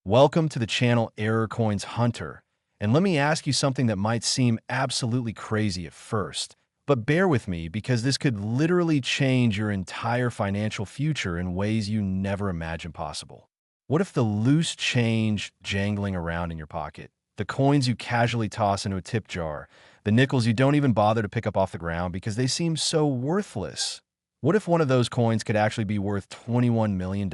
Welcome to the channel Error Coins Hunter, and let me ask you something that might seem absolutely crazy at first, but bear with me because this could literally change your entire financial future in ways you never imagined possible. What if the loose change jangling around in your pocket, the coins you casually toss into a tip jar, the nickels you don't even bother to pick up off the ground because they seem so worthless? What if one of those coins could actually be worth $21 million?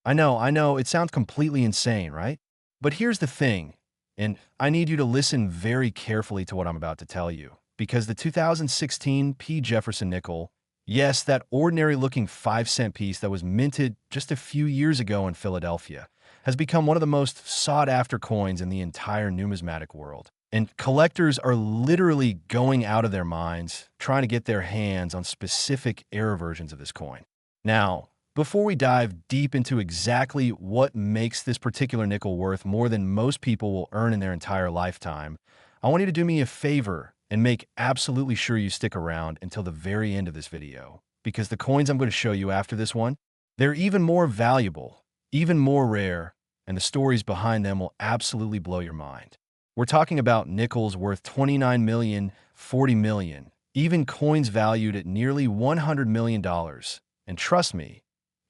I know, it sounds completely insane, right? But here's the thing, and I need you to listen very carefully to what I'm about to tell you, because the 2016 P Jefferson Nickel, yes, that ordinary-looking 5-cent piece that was minted just a few years ago in Philadelphia, has become one of the most sought-after coins in the entire numismatic world. And collectors are literally going out of their minds trying to get their hands on specific error versions of this coin. Now, before we dive deep into exactly what makes this particular nickel worth more than most people will earn in their entire lifetime, I want you to do me a favor and make absolutely sure you stick around until the very end of this video, because the coins I'm going to show you after this one, they're even more valuable, even more rare, and the stories behind them will absolutely blow your mind. We're talking about nickels worth 29 million, 40 million, even coins valued at nearly $100 million. And trust me,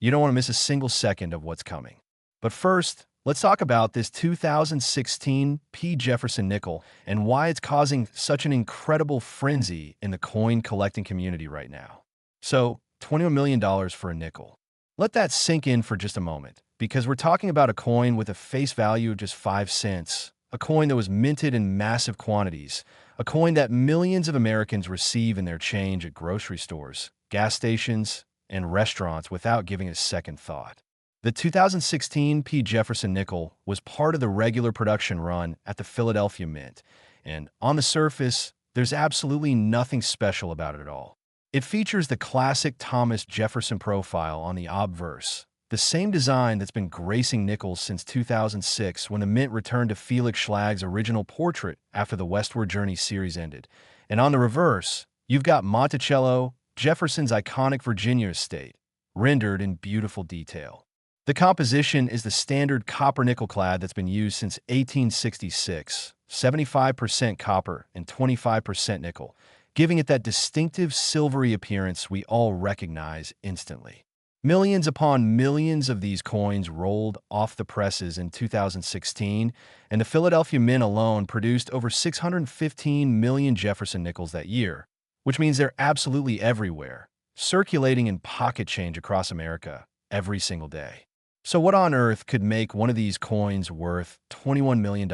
you don't want to miss a single second of what's coming. But first, let's talk about this 2016 P Jefferson Nickel and why it's causing such an incredible frenzy in the coin collecting community right now. So, $21 million for a nickel. Let that sink in for just a moment, because we're talking about a coin with a face value of just 5 cents, a coin that was minted in massive quantities, a coin that millions of Americans receive in their change at grocery stores, gas stations, and restaurants without giving it a second thought. The 2016 P Jefferson Nickel was part of the regular production run at the Philadelphia Mint, and on the surface, there's absolutely nothing special about it at all. It features the classic Thomas Jefferson profile on the obverse, the same design that's been gracing nickels since 2006 when the Mint returned to Felix Schlag's original portrait after the Westward Journey series ended. And on the reverse, you've got Monticello, Jefferson's iconic Virginia estate, rendered in beautiful detail. The composition is the standard copper-nickel clad that's been used since 1866, 75% copper and 25% nickel, giving it that distinctive silvery appearance we all recognize instantly. Millions upon millions of these coins rolled off the presses in 2016, and the Philadelphia Mint alone produced over 615 million Jefferson nickels that year, which means they're absolutely everywhere, circulating in pocket change across America every single day. So what on earth could make one of these coins worth $21 million?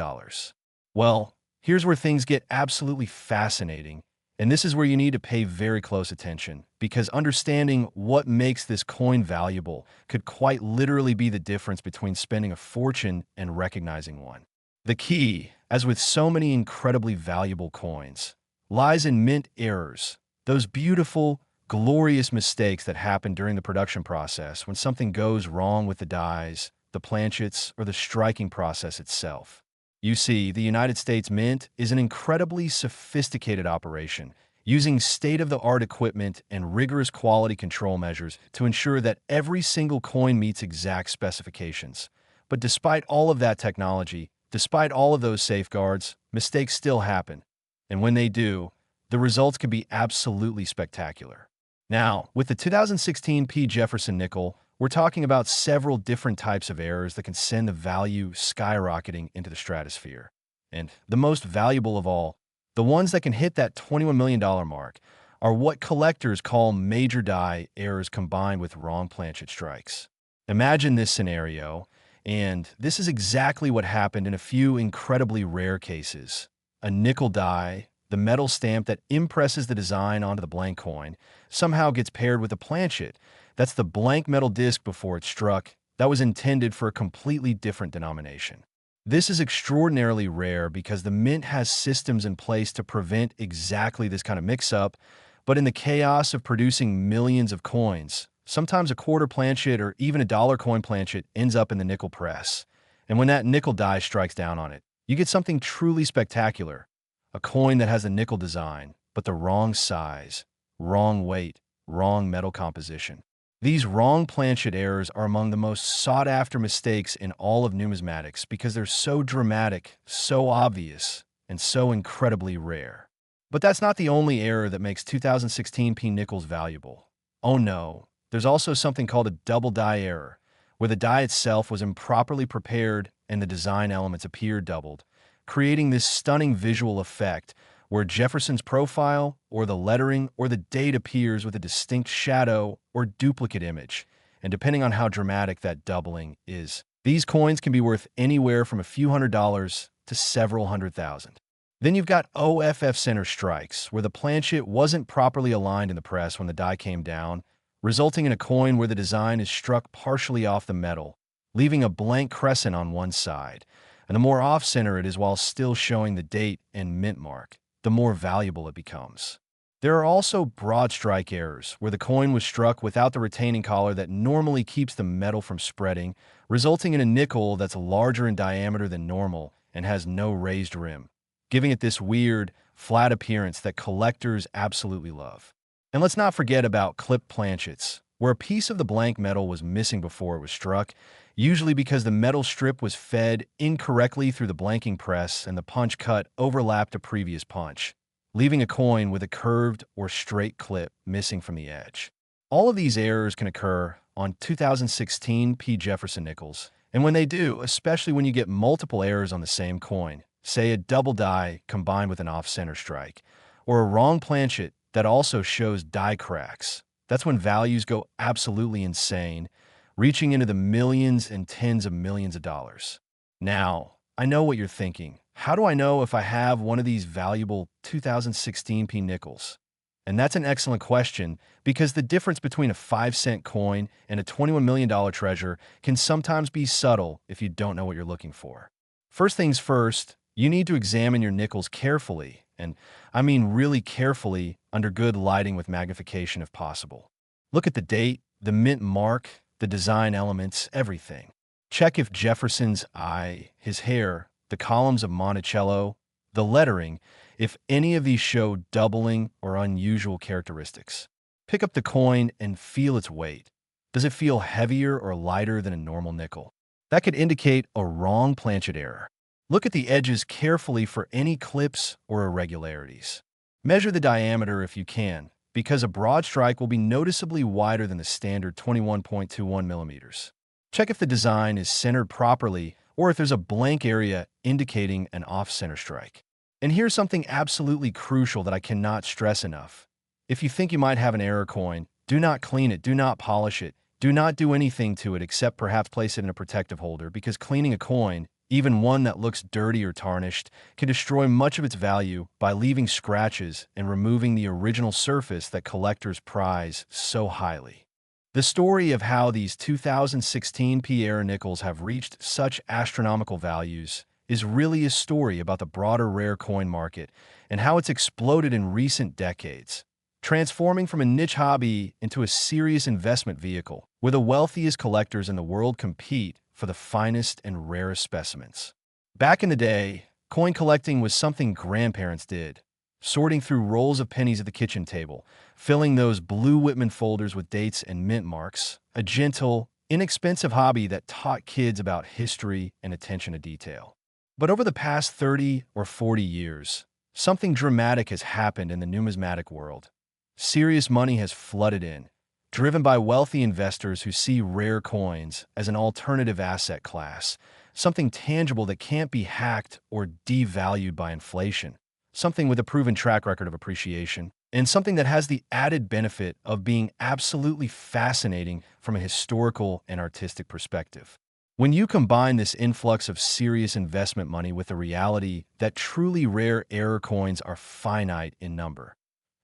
Well, here's where things get absolutely fascinating, and this is where you need to pay very close attention, because understanding what makes this coin valuable could quite literally be the difference between spending a fortune and recognizing one. The key, as with so many incredibly valuable coins, lies in mint errors, those beautiful, glorious mistakes that happen during the production process when something goes wrong with the dies, the planchets, or the striking process itself. You see, the United States Mint is an incredibly sophisticated operation, using state-of-the-art equipment and rigorous quality control measures to ensure that every single coin meets exact specifications. But despite all of that technology, despite all of those safeguards, mistakes still happen. And when they do, the results can be absolutely spectacular. Now, with the 2016 P Jefferson Nickel, we're talking about several different types of errors that can send the value skyrocketing into the stratosphere. And the most valuable of all, the ones that can hit that $21 million mark, are what collectors call major die errors combined with wrong planchet strikes. Imagine this scenario, and this is exactly what happened in a few incredibly rare cases. A nickel die, the metal stamp that impresses the design onto the blank coin, somehow gets paired with a planchet. That's the blank metal disc before it struck that was intended for a completely different denomination. This is extraordinarily rare because the Mint has systems in place to prevent exactly this kind of mix-up, but in the chaos of producing millions of coins, sometimes a quarter planchet or even a dollar coin planchet ends up in the nickel press. And when that nickel die strikes down on it, you get something truly spectacular. A coin that has a nickel design, but the wrong size, wrong weight, wrong metal composition. These wrong planchet errors are among the most sought-after mistakes in all of numismatics because they're so dramatic, so obvious, and so incredibly rare. But that's not the only error that makes 2016 P nickels valuable. Oh no, there's also something called a double die error, where the die itself was improperly prepared and the design elements appear doubled, creating this stunning visual effect where Jefferson's profile, or the lettering, or the date appears with a distinct shadow or duplicate image, and depending on how dramatic that doubling is. These coins can be worth anywhere from a few $100s to several $100,000. Then you've got OFF center strikes, where the planchet wasn't properly aligned in the press when the die came down, resulting in a coin where the design is struck partially off the metal, leaving a blank crescent on one side. And the more off-center it is while still showing the date and mint mark, the more valuable it becomes. There are also broad strike errors, where the coin was struck without the retaining collar that normally keeps the metal from spreading, resulting in a nickel that's larger in diameter than normal and has no raised rim, giving it this weird, flat appearance that collectors absolutely love. And let's not forget about clipped planchets, where a piece of the blank metal was missing before it was struck, usually because the metal strip was fed incorrectly through the blanking press and the punch cut overlapped a previous punch, leaving a coin with a curved or straight clip missing from the edge. All of these errors can occur on 2016 P Jefferson Nickels, and when they do, especially when you get multiple errors on the same coin, say a double die combined with an off-center strike, or a wrong planchet that also shows die cracks, that's when values go absolutely insane, reaching into the millions and tens of millions of dollars. Now, I know what you're thinking. How do I know if I have one of these valuable 2016 P nickels? And that's an excellent question because the difference between a 5-cent coin and a $21 million treasure can sometimes be subtle if you don't know what you're looking for. First things first, you need to examine your nickels carefully, and I mean really carefully under good lighting with magnification if possible. Look at the date, the mint mark, the design elements, everything. Check if Jefferson's eye, his hair, the columns of Monticello, the lettering, if any of these show doubling or unusual characteristics. Pick up the coin and feel its weight. Does it feel heavier or lighter than a normal nickel? That could indicate a wrong planchet error. Look at the edges carefully for any clips or irregularities. Measure the diameter if you can, because a broad strike will be noticeably wider than the standard 21.21 millimeters. Check if the design is centered properly or if there's a blank area indicating an off-center strike. And here's something absolutely crucial that I cannot stress enough. If you think you might have an error coin, do not clean it, do not polish it, do not do anything to it except perhaps place it in a protective holder, because cleaning a coin, even one that looks dirty or tarnished, can destroy much of its value by leaving scratches and removing the original surface that collectors prize so highly. The story of how these 2016 P era nickels have reached such astronomical values is really a story about the broader rare coin market and how it's exploded in recent decades, transforming from a niche hobby into a serious investment vehicle where the wealthiest collectors in the world compete for the finest and rarest specimens. Back in the day, coin collecting was something grandparents did, sorting through rolls of pennies at the kitchen table, filling those blue Whitman folders with dates and mint marks, a gentle, inexpensive hobby that taught kids about history and attention to detail. But over the past 30 or 40 years, something dramatic has happened in the numismatic world. Serious money has flooded in, driven by wealthy investors who see rare coins as an alternative asset class, something tangible that can't be hacked or devalued by inflation, something with a proven track record of appreciation, and something that has the added benefit of being absolutely fascinating from a historical and artistic perspective. When you combine this influx of serious investment money with the reality that truly rare error coins are finite in number,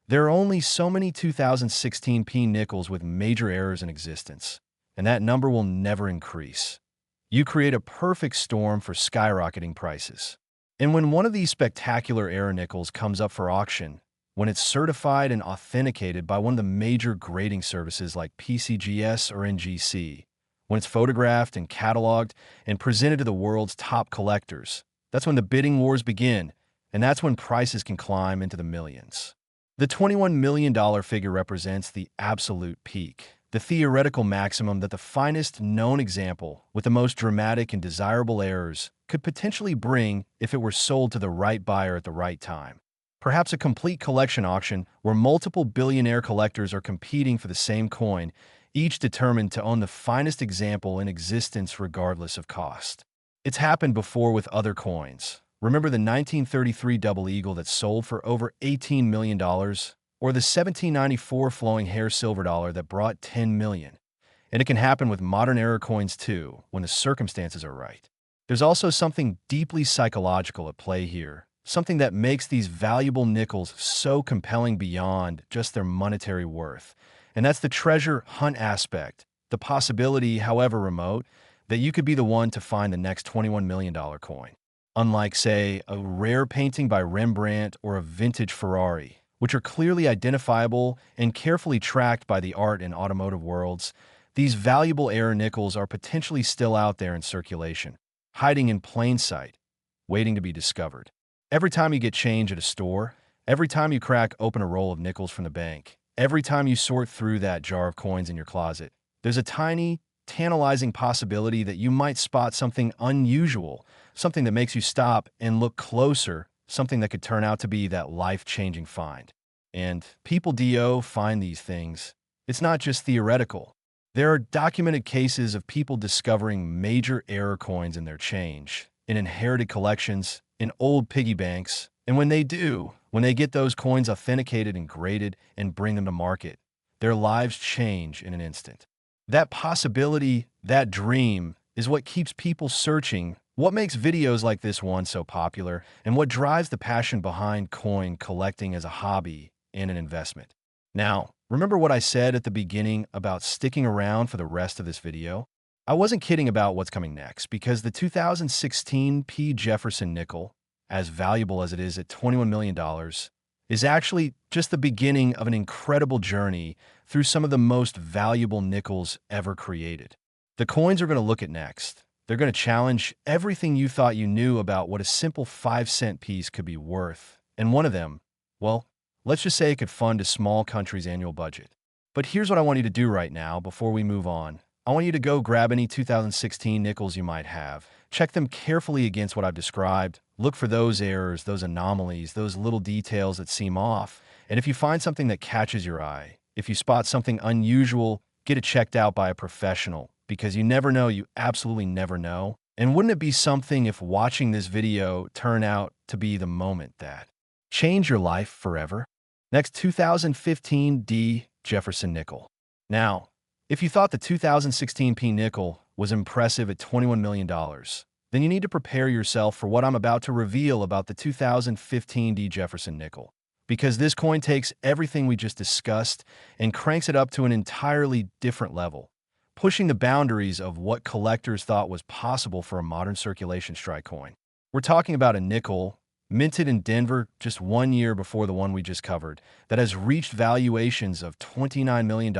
there are only so many 2016 P nickels with major errors in existence, and that number will never increase. You create a perfect storm for skyrocketing prices. And when one of these spectacular error nickels comes up for auction, when it's certified and authenticated by one of the major grading services like PCGS or NGC, when it's photographed and cataloged and presented to the world's top collectors, that's when the bidding wars begin, and that's when prices can climb into the millions. The $21 million figure represents the absolute peak, the theoretical maximum that the finest known example with the most dramatic and desirable errors could potentially bring if it were sold to the right buyer at the right time. Perhaps a complete collection auction where multiple billionaire collectors are competing for the same coin, each determined to own the finest example in existence regardless of cost. It's happened before with other coins. Remember the 1933 double eagle that sold for over $18 million? Or the 1794 flowing hair silver dollar that brought $10 million? And it can happen with modern era coins too, when the circumstances are right. There's also something deeply psychological at play here, something that makes these valuable nickels so compelling beyond just their monetary worth. And that's the treasure hunt aspect, the possibility, however remote, that you could be the one to find the next $21 million coin. Unlike, say, a rare painting by Rembrandt or a vintage Ferrari, which are clearly identifiable and carefully tracked by the art and automotive worlds, these valuable era nickels are potentially still out there in circulation, hiding in plain sight, waiting to be discovered. Every time you get change at a store, every time you crack open a roll of nickels from the bank, every time you sort through that jar of coins in your closet, there's a tiny, tantalizing possibility that you might spot something unusual, something that makes you stop and look closer, something that could turn out to be that life-changing find. And people find these things. It's not just theoretical. There are documented cases of people discovering major error coins in their change, in inherited collections, in old piggy banks, and when they get those coins authenticated and graded and bring them to market, their lives change in an instant. That possibility, that dream, is what keeps people searching, what makes videos like this one so popular, and what drives the passion behind coin collecting as a hobby and an investment. Now, remember what I said at the beginning about sticking around for the rest of this video? I wasn't kidding about what's coming next, because the 2016 P Jefferson Nickel, as valuable as it is at $21 million, is actually just the beginning of an incredible journey through some of the most valuable nickels ever created. The coins we're going to look at next, they're going to challenge everything you thought you knew about what a simple 5-cent piece could be worth. And one of them, well, let's just say it could fund a small country's annual budget. But here's what I want you to do right now before we move on. I want you to go grab any 2016 nickels you might have. Check them carefully against what I've described. Look for those errors, those anomalies, those little details that seem off. And if you find something that catches your eye, if you spot something unusual, get it checked out by a professional, because you never know, you absolutely never know. And wouldn't it be something if watching this video turned out to be the moment that changed your life forever? Next, 2015 P Jefferson Nickel. Now, if you thought the 2016 P nickel was impressive at $21 million, then you need to prepare yourself for what I'm about to reveal about the 2015 P Jefferson Nickel. Because this coin takes everything we just discussed and cranks it up to an entirely different level, pushing the boundaries of what collectors thought was possible for a modern circulation strike coin. We're talking about a nickel minted in Denver just 1 year before the one we just covered, that has reached valuations of $29 million.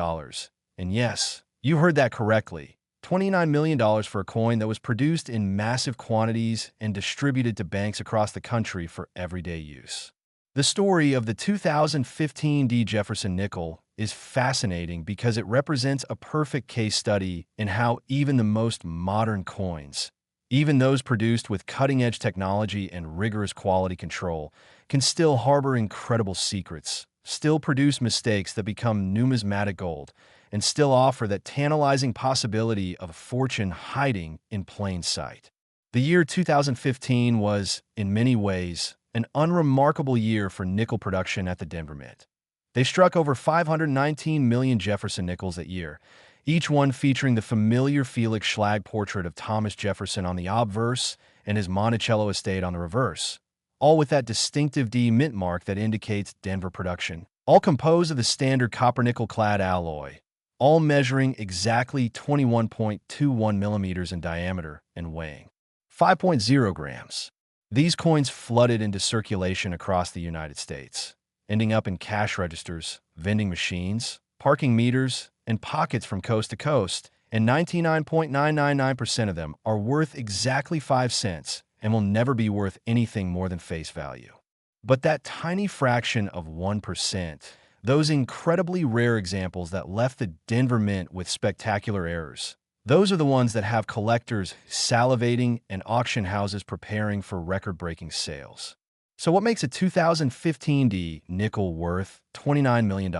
And yes, you heard that correctly. $29 million for a coin that was produced in massive quantities and distributed to banks across the country for everyday use. The story of the 2015 P Jefferson Nickel is fascinating because it represents a perfect case study in how even the most modern coins, even those produced with cutting-edge technology and rigorous quality control, can still harbor incredible secrets, still produce mistakes that become numismatic gold, and still offer that tantalizing possibility of a fortune hiding in plain sight. The year 2015 was, in many ways, an unremarkable year for nickel production at the Denver Mint. They struck over 519 million Jefferson nickels that year, each one featuring the familiar Felix Schlag portrait of Thomas Jefferson on the obverse and his Monticello estate on the reverse, all with that distinctive D mint mark that indicates Denver production, all composed of the standard copper-nickel-clad alloy, all measuring exactly 21.21 millimeters in diameter and weighing 5.0 grams. These coins flooded into circulation across the United States, ending up in cash registers, vending machines, parking meters, and pockets from coast to coast, and 99.999% of them are worth exactly 5 cents and will never be worth anything more than face value. But that tiny fraction of 1%, Those incredibly rare examples that left the Denver Mint with spectacular errors. Those are the ones that have collectors salivating and auction houses preparing for record-breaking sales. So what makes a 2015 D nickel worth $29 million?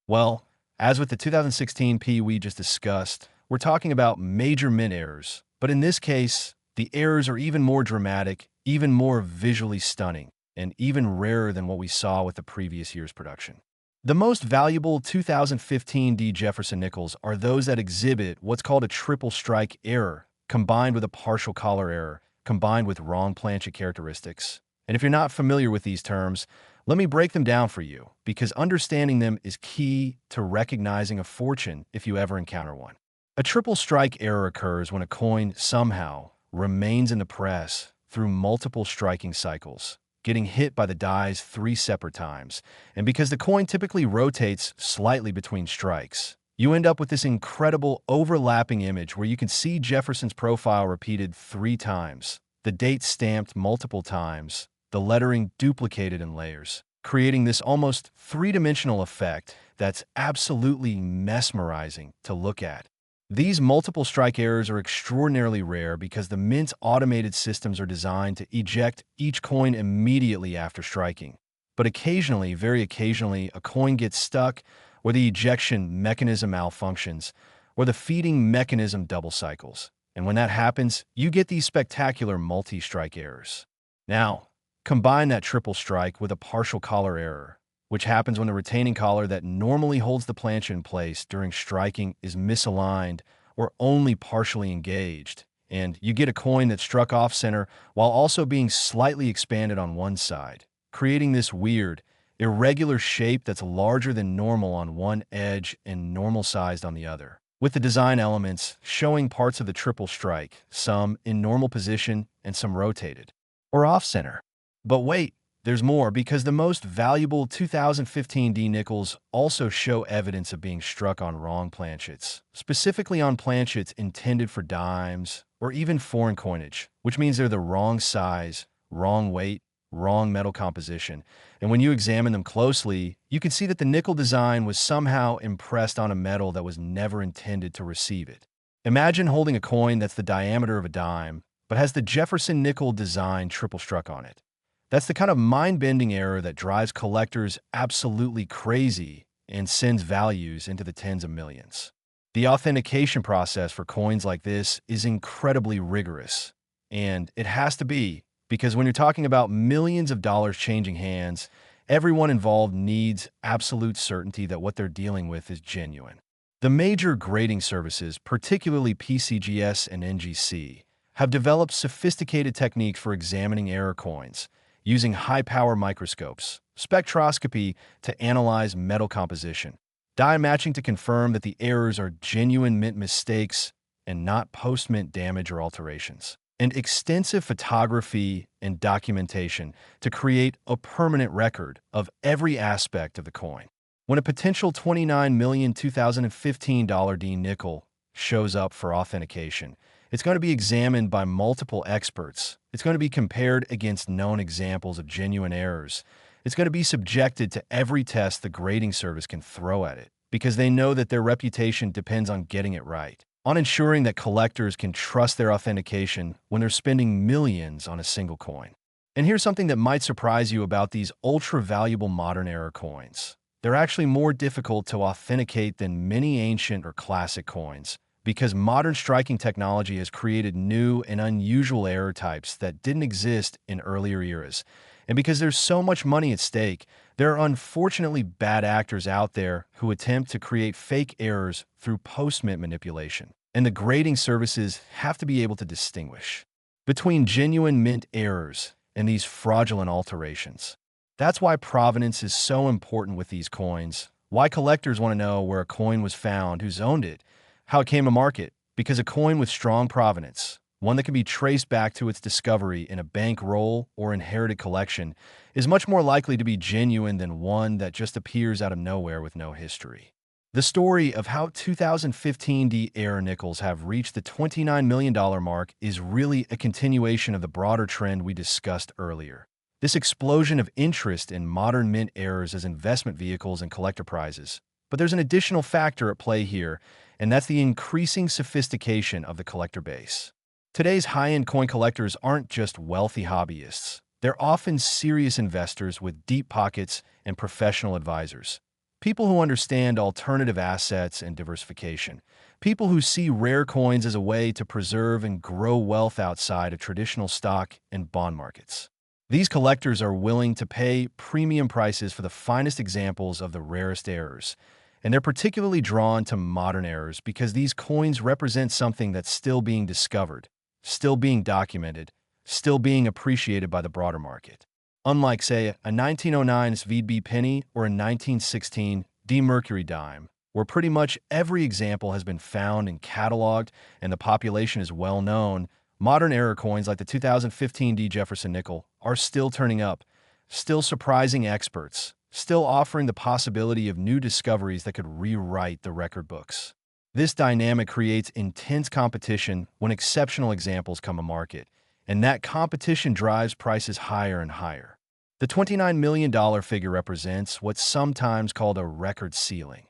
Well, as with the 2016 P we just discussed, we're talking about major mint errors, but in this case, the errors are even more dramatic, even more visually stunning, and even rarer than what we saw with the previous year's production. The most valuable 2015 D Jefferson Nickels are those that exhibit what's called a triple strike error, combined with a partial collar error, combined with wrong planchet characteristics. And if you're not familiar with these terms, let me break them down for you, because understanding them is key to recognizing a fortune if you ever encounter one. A triple strike error occurs when a coin somehow remains in the press through multiple striking cycles, getting hit by the dies 3 separate times. And because the coin typically rotates slightly between strikes, you end up with this incredible overlapping image where you can see Jefferson's profile repeated 3 times, the date stamped multiple times, the lettering duplicated in layers, creating this almost 3-dimensional effect that's absolutely mesmerizing to look at. These multiple strike errors are extraordinarily rare because the Mint's automated systems are designed to eject each coin immediately after striking. But occasionally, very occasionally, a coin gets stuck, or the ejection mechanism malfunctions, or the feeding mechanism double cycles. And when that happens, you get these spectacular multi-strike errors. Now, combine that triple strike with a partial collar error, which happens when the retaining collar that normally holds the planchet in place during striking is misaligned or only partially engaged, and you get a coin that struck off-center while also being slightly expanded on one side, creating this weird, irregular shape that's larger than normal on one edge and normal-sized on the other, with the design elements showing parts of the triple strike, some in normal position and some rotated, or off-center. But wait, there's more, because the most valuable 2015 D nickels also show evidence of being struck on wrong planchets, specifically on planchets intended for dimes or even foreign coinage, which means they're the wrong size, wrong weight, wrong metal composition. And when you examine them closely, you can see that the nickel design was somehow impressed on a metal that was never intended to receive it. Imagine holding a coin that's the diameter of a dime, but has the Jefferson Nickel design triple struck on it. That's the kind of mind-bending error that drives collectors absolutely crazy and sends values into the tens of millions. The authentication process for coins like this is incredibly rigorous, and it has to be, because when you're talking about millions of dollars changing hands, everyone involved needs absolute certainty that what they're dealing with is genuine. The major grading services, particularly PCGS and NGC, have developed sophisticated techniques for examining error coins, using high-power microscopes, spectroscopy to analyze metal composition, die matching to confirm that the errors are genuine mint mistakes and not post-mint damage or alterations, and extensive photography and documentation to create a permanent record of every aspect of the coin. When a potential $29 million 2015 D nickel shows up for authentication, it's going to be examined by multiple experts. It's going to be compared against known examples of genuine errors. It's going to be subjected to every test the grading service can throw at it, because they know that their reputation depends on getting it right, on ensuring that collectors can trust their authentication when they're spending millions on a single coin. And here's something that might surprise you about these ultra-valuable modern era coins. They're actually more difficult to authenticate than many ancient or classic coins, because modern striking technology has created new and unusual error types that didn't exist in earlier eras. And because there's so much money at stake, there are unfortunately bad actors out there who attempt to create fake errors through post-mint manipulation. And the grading services have to be able to distinguish between genuine mint errors and these fraudulent alterations. That's why provenance is so important with these coins, why collectors want to know where a coin was found, who's owned it, how it came to market, because a coin with strong provenance, one that can be traced back to its discovery in a bank roll or inherited collection, is much more likely to be genuine than one that just appears out of nowhere with no history. The story of how 2015 D era nickels have reached the $29 million mark is really a continuation of the broader trend we discussed earlier. This explosion of interest in modern mint errors as investment vehicles and collector prizes. But there's an additional factor at play here, and that's the increasing sophistication of the collector base. Today's high-end coin collectors aren't just wealthy hobbyists. They're often serious investors with deep pockets and professional advisors. People who understand alternative assets and diversification. People who see rare coins as a way to preserve and grow wealth outside of traditional stock and bond markets. These collectors are willing to pay premium prices for the finest examples of the rarest errors, and they're particularly drawn to modern errors because these coins represent something that's still being discovered, still being documented, still being appreciated by the broader market. Unlike, say, a 1909 VB penny or a 1916 D Mercury dime, where pretty much every example has been found and cataloged and the population is well known, modern error coins like the 2015 D Jefferson Nickel are still turning up, still surprising experts, still offering the possibility of new discoveries that could rewrite the record books. This dynamic creates intense competition when exceptional examples come to market, and that competition drives prices higher and higher. The $29 million figure represents what's sometimes called a record ceiling.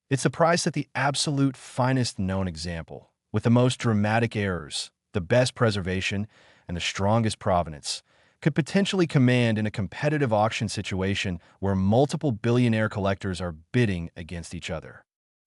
It's the price that the absolute finest known example, with the most dramatic errors, the best preservation, and the strongest provenance, could potentially command in a competitive auction situation where multiple billionaire collectors are bidding against each other.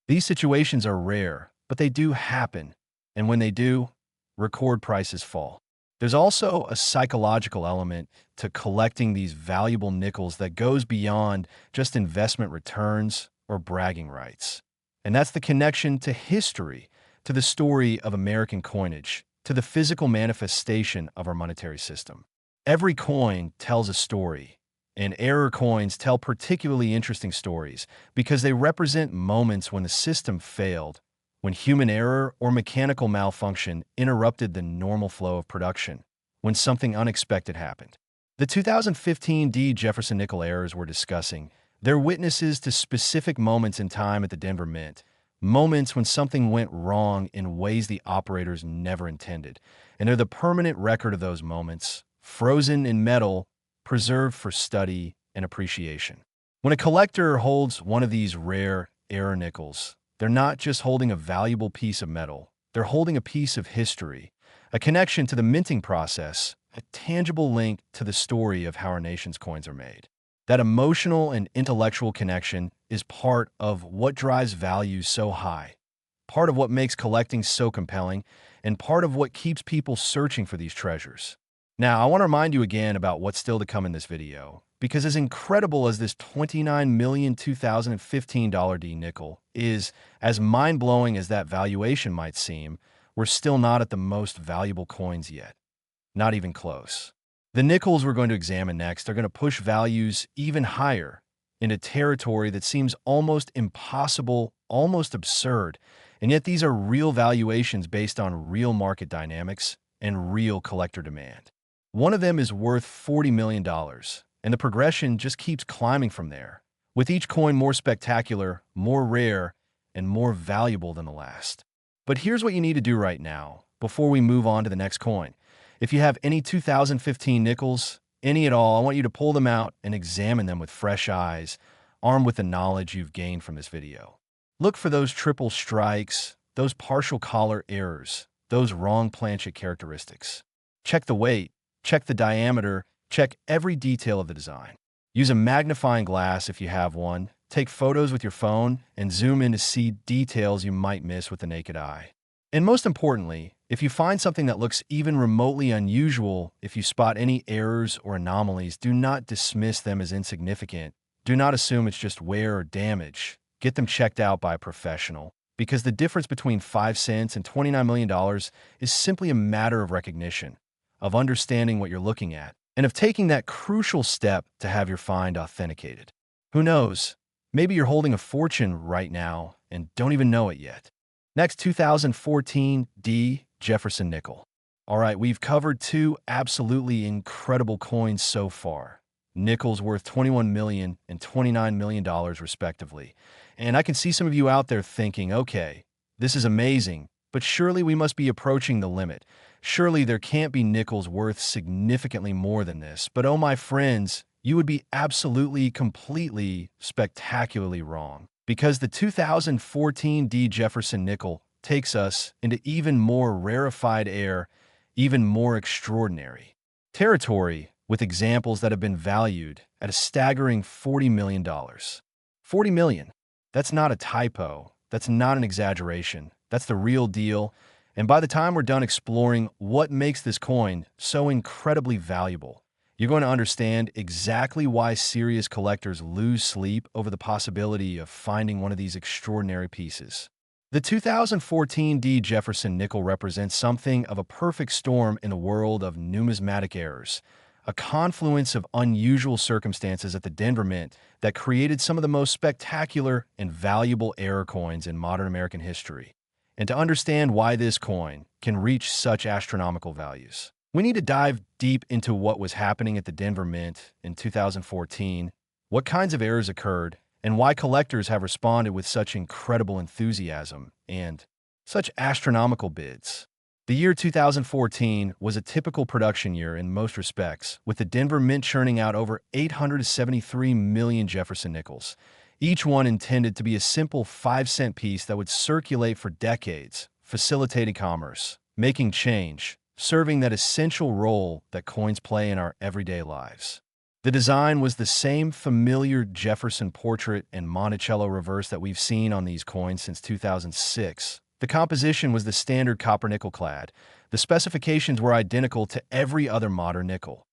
These situations are rare, but they do happen, and when they do, record prices fall. There's also a psychological element to collecting these valuable nickels that goes beyond just investment returns or bragging rights. And that's the connection to history, to the story of American coinage, to the physical manifestation of our monetary system. Every coin tells a story, and error coins tell particularly interesting stories because they represent moments when the system failed, when human error or mechanical malfunction interrupted the normal flow of production, when something unexpected happened. The 2015 D Jefferson Nickel errors we're discussing, they're witnesses to specific moments in time at the Denver Mint, moments when something went wrong in ways the operators never intended, and they're the permanent record of those moments, frozen in metal, preserved for study and appreciation. When a collector holds one of these rare error nickels, they're not just holding a valuable piece of metal, they're holding a piece of history, a connection to the minting process, a tangible link to the story of how our nation's coins are made. That emotional and intellectual connection is part of what drives value so high, part of what makes collecting so compelling, and part of what keeps people searching for these treasures. Now, I want to remind you again about what's still to come in this video, because as incredible as this $29 million 2015 D nickel is, as mind-blowing as that valuation might seem, we're still not at the most valuable coins yet. Not even close. The nickels we're going to examine next are going to push values even higher into territory that seems almost impossible, almost absurd, and yet these are real valuations based on real market dynamics and real collector demand. One of them is worth $40 million, and the progression just keeps climbing from there, with each coin more spectacular, more rare, and more valuable than the last. But here's what you need to do right now, before we move on to the next coin. If you have any 2015 nickels, any at all, I want you to pull them out and examine them with fresh eyes, armed with the knowledge you've gained from this video. Look for those triple strikes, those partial collar errors, those wrong planchet characteristics. Check the weight, check the diameter, check every detail of the design. Use a magnifying glass if you have one, take photos with your phone, and zoom in to see details you might miss with the naked eye. And most importantly, if you find something that looks even remotely unusual, if you spot any errors or anomalies, do not dismiss them as insignificant. Do not assume it's just wear or damage. Get them checked out by a professional, because the difference between 5 cents and $29 million is simply a matter of recognition, of understanding what you're looking at, and of taking that crucial step to have your find authenticated. Who knows? Maybe you're holding a fortune right now and don't even know it yet. Next, 2014 D Jefferson Nickel. All right, we've covered two absolutely incredible coins so far. Nickels worth $21 million and $29 million respectively. And I can see some of you out there thinking, okay, this is amazing, but surely we must be approaching the limit. Surely there can't be nickels worth significantly more than this. But oh my friends, you would be absolutely, completely, spectacularly wrong. Because the 2014 D Jefferson Nickel takes us into even more rarefied air, even more extraordinary territory, with examples that have been valued at a staggering $40 million. $40 million. That's not a typo. That's not an exaggeration. That's the real deal. And by the time we're done exploring what makes this coin so incredibly valuable, you're going to understand exactly why serious collectors lose sleep over the possibility of finding one of these extraordinary pieces. The 2014 D Jefferson Nickel represents something of a perfect storm in the world of numismatic errors, a confluence of unusual circumstances at the Denver Mint that created some of the most spectacular and valuable error coins in modern American history. And to understand why this coin can reach such astronomical values, we need to dive deep into what was happening at the Denver Mint in 2014, what kinds of errors occurred, and why collectors have responded with such incredible enthusiasm and such astronomical bids. The year 2014 was a typical production year in most respects, with the Denver Mint churning out over 873 million Jefferson Nickels, each one intended to be a simple 5-cent piece that would circulate for decades, facilitating commerce, making change, serving that essential role that coins play in our everyday lives. The design was the same familiar Jefferson portrait and Monticello reverse that we've seen on these coins since 2006. The composition was the standard copper nickel clad. The specifications were identical to every other modern nickel.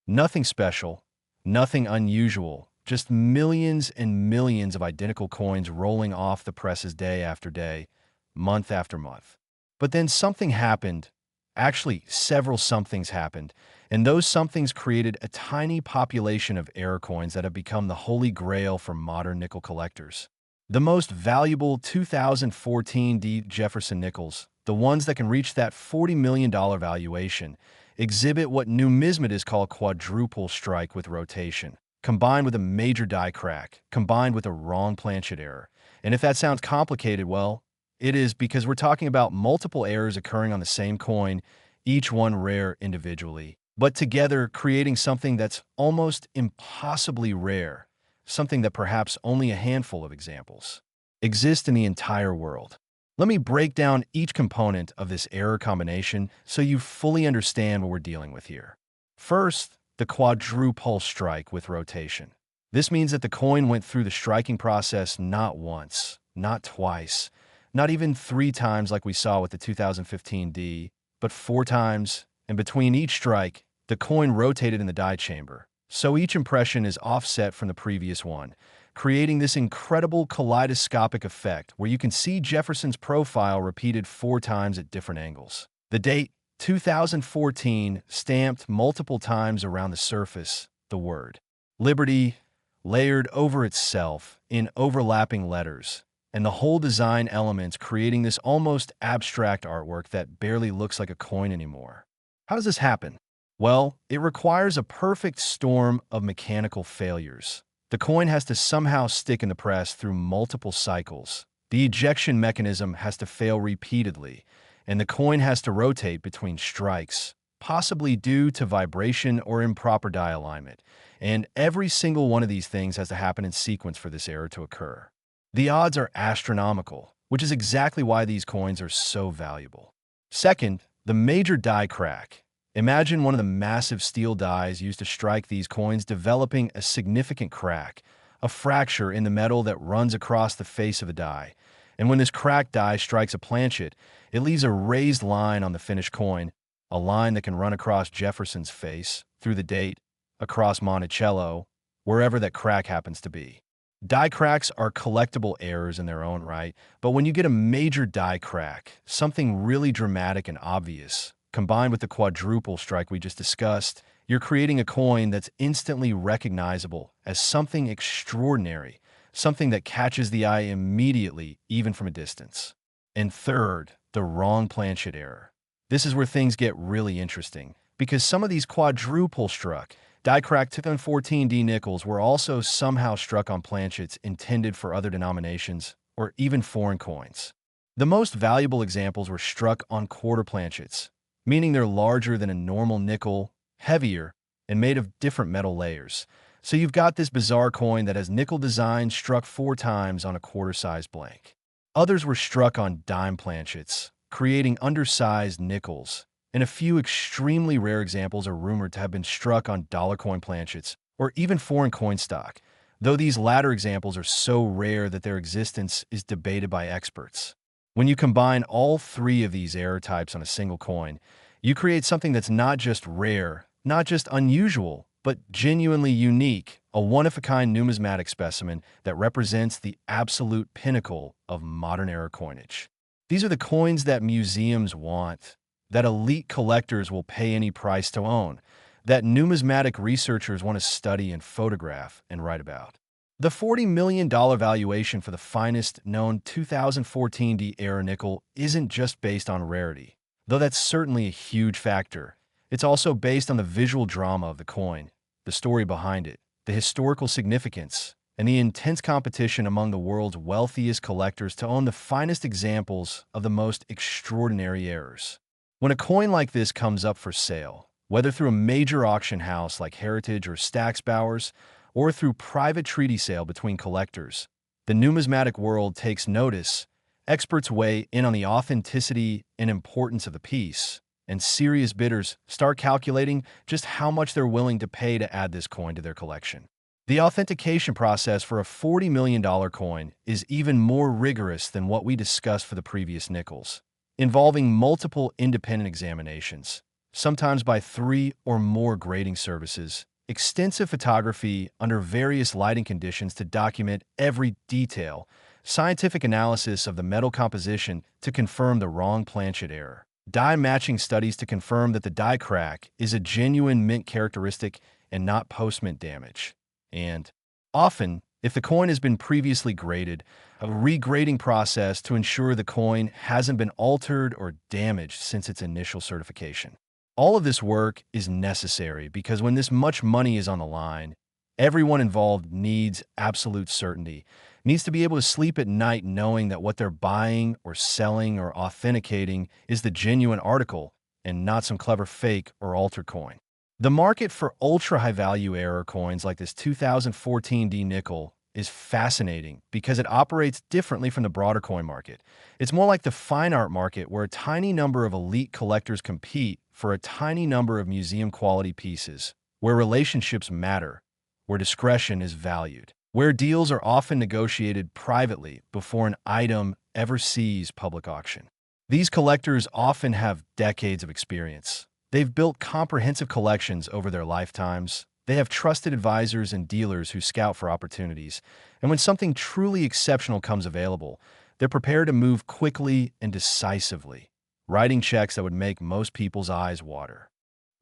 Nothing special, nothing unusual, just millions and millions of identical coins rolling off the presses day after day, month after month. But then something happened. Actually, several somethings happened, and those somethings created a tiny population of error coins that have become the holy grail for modern nickel collectors. The most valuable 2014 D Jefferson Nickels, the ones that can reach that $40 million valuation, exhibit what numismatists call quadruple strike with rotation, combined with a major die crack, combined with a wrong planchet error. And if that sounds complicated, well, it is, because we're talking about multiple errors occurring on the same coin, each one rare individually, but together creating something that's almost impossibly rare, something that perhaps only a handful of examples exist in the entire world. Let me break down each component of this error combination so you fully understand what we're dealing with here. First, the quadruple strike with rotation. This means that the coin went through the striking process not once, not twice, not even 3 times like we saw with the 2015 D, but 4 times, and between each strike, the coin rotated in the die chamber. So each impression is offset from the previous one, creating this incredible kaleidoscopic effect where you can see Jefferson's profile repeated 4 times at different angles. The date, 2014, stamped multiple times around the surface, the word Liberty, layered over itself in overlapping letters, and the whole design elements creating this almost abstract artwork that barely looks like a coin anymore. How does this happen? Well, it requires a perfect storm of mechanical failures. The coin has to somehow stick in the press through multiple cycles. The ejection mechanism has to fail repeatedly, and the coin has to rotate between strikes, possibly due to vibration or improper die alignment. And every single one of these things has to happen in sequence for this error to occur. The odds are astronomical, which is exactly why these coins are so valuable. Second, the major die crack. Imagine one of the massive steel dies used to strike these coins developing a significant crack, a fracture in the metal that runs across the face of the die. And when this cracked die strikes a planchet, it leaves a raised line on the finished coin, a line that can run across Jefferson's face, through the date, across Monticello, wherever that crack happens to be. Die cracks are collectible errors in their own right, but when you get a major die crack, something really dramatic and obvious, combined with the quadruple strike we just discussed, you're creating a coin that's instantly recognizable as something extraordinary, something that catches the eye immediately, even from a distance. And third, the wrong planchet error. This is where things get really interesting, because some of these quadruple struck, die-cracked 2014 D nickels were also somehow struck on planchets intended for other denominations or even foreign coins. The most valuable examples were struck on quarter planchets, meaning they're larger than a normal nickel, heavier, and made of different metal layers. So you've got this bizarre coin that has nickel design struck 4 times on a quarter-sized blank. Others were struck on dime planchets, creating undersized nickels, and a few extremely rare examples are rumored to have been struck on dollar coin planchets or even foreign coin stock, though these latter examples are so rare that their existence is debated by experts. When you combine all three of these error types on a single coin, you create something that's not just rare, not just unusual, but genuinely unique, a one-of-a-kind numismatic specimen that represents the absolute pinnacle of modern-era coinage. These are the coins that museums want, that elite collectors will pay any price to own, that numismatic researchers want to study and photograph and write about. The $40 million valuation for the finest known 2014 era nickel isn't just based on rarity, though that's certainly a huge factor. It's also based on the visual drama of the coin, the story behind it, the historical significance, and the intense competition among the world's wealthiest collectors to own the finest examples of the most extraordinary errors. When a coin like this comes up for sale, whether through a major auction house like Heritage or Stack's Bowers, or through private treaty sale between collectors, the numismatic world takes notice. Experts weigh in on the authenticity and importance of the piece, and serious bidders start calculating just how much they're willing to pay to add this coin to their collection. The authentication process for a $40 million coin is even more rigorous than what we discussed for the previous nickels, involving multiple independent examinations, sometimes by 3 or more grading services, extensive photography under various lighting conditions to document every detail, scientific analysis of the metal composition to confirm the wrong planchet error, die matching studies to confirm that the die crack is a genuine mint characteristic and not post-mint damage. And often, if the coin has been previously graded, a regrading process to ensure the coin hasn't been altered or damaged since its initial certification. All of this work is necessary because when this much money is on the line, everyone involved needs absolute certainty, needs to be able to sleep at night knowing that what they're buying or selling or authenticating is the genuine article and not some clever fake or altered coin. The market for ultra-high-value error coins like this 2014 nickel is fascinating because it operates differently from the broader coin market. It's more like the fine art market where a tiny number of elite collectors compete for a tiny number of museum-quality pieces, where relationships matter, where discretion is valued, where deals are often negotiated privately before an item ever sees public auction. These collectors often have decades of experience. They've built comprehensive collections over their lifetimes. They have trusted advisors and dealers who scout for opportunities. And when something truly exceptional comes available, they're prepared to move quickly and decisively, writing checks that would make most people's eyes water.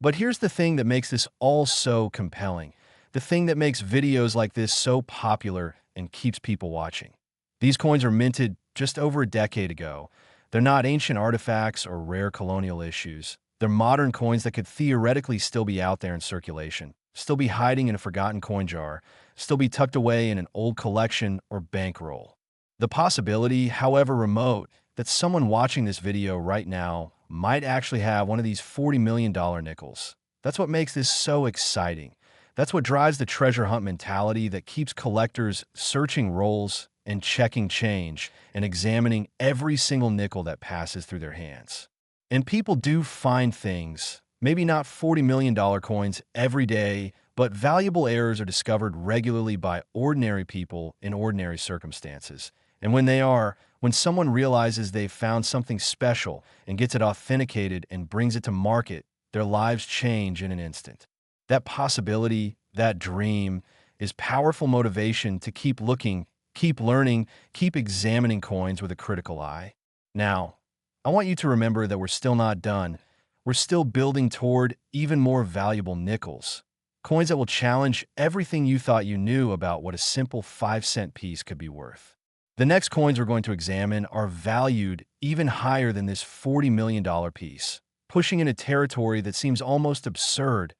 But here's the thing that makes this all so compelling, the thing that makes videos like this so popular and keeps people watching. These coins are minted just over a decade ago. They're not ancient artifacts or rare colonial issues. They're modern coins that could theoretically still be out there in circulation, still be hiding in a forgotten coin jar, still be tucked away in an old collection or bankroll. The possibility, however remote, that someone watching this video right now might actually have one of these $40 million nickels. That's what makes this so exciting. That's what drives the treasure hunt mentality that keeps collectors searching rolls and checking change and examining every single nickel that passes through their hands. And people do find things, maybe not $40 million coins every day, but valuable errors are discovered regularly by ordinary people in ordinary circumstances. And when someone realizes they've found something special and gets it authenticated and brings it to market, their lives change in an instant. That possibility, that dream, is powerful motivation to keep looking, keep learning, keep examining coins with a critical eye. Now, I want you to remember that we're still not done. We're still building toward even more valuable nickels, coins that will challenge everything you thought you knew about what a simple 5-cent piece could be worth. The next coins we're going to examine are valued even higher than this $40 million piece, pushing into territory that seems almost absurd,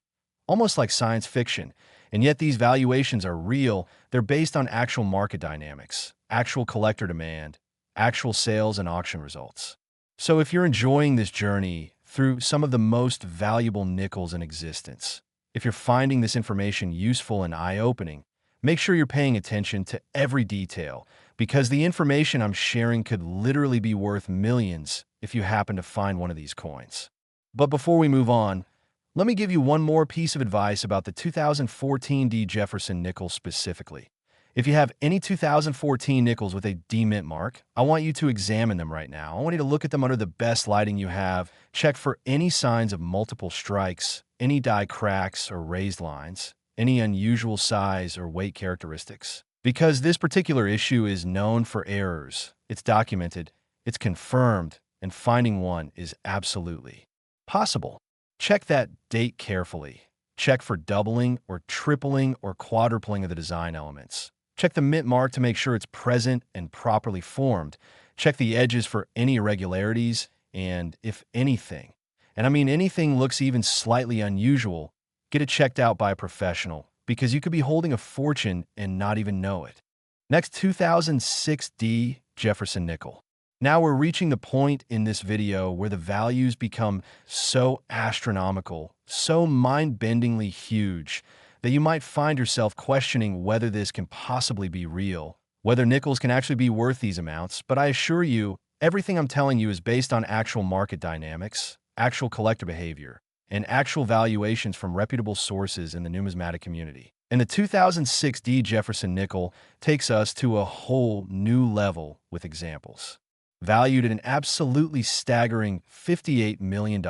almost like science fiction. And yet these valuations are real. They're based on actual market dynamics, actual collector demand, actual sales and auction results. So if you're enjoying this journey through some of the most valuable nickels in existence. If you're finding this information useful and eye-opening, make sure you're paying attention to every detail, because the information I'm sharing could literally be worth millions if you happen to find one of these coins. But before we move on, let me give you one more piece of advice about the 2014 D Jefferson Nickel specifically. If you have any 2014 nickels with a D mint mark, I want you to examine them right now. I want you to look at them under the best lighting you have, check for any signs of multiple strikes, any die cracks or raised lines, any unusual size or weight characteristics. Because this particular issue is known for errors, it's documented, it's confirmed, and finding one is absolutely possible. Check that date carefully. Check for doubling or tripling or quadrupling of the design elements. Check the mint mark to make sure it's present and properly formed. Check the edges for any irregularities, and if anything, and I mean anything, looks even slightly unusual, get it checked out by a professional, because you could be holding a fortune and not even know it. Next, 2006 D Jefferson Nickel. Now we're reaching the point in this video where the values become so astronomical, so mind-bendingly huge, that you might find yourself questioning whether this can possibly be real, whether nickels can actually be worth these amounts. But I assure you, everything I'm telling you is based on actual market dynamics, actual collector behavior, and actual valuations from reputable sources in the numismatic community. And the 2006 D Jefferson Nickel takes us to a whole new level with examples, valued at an absolutely staggering $58 million.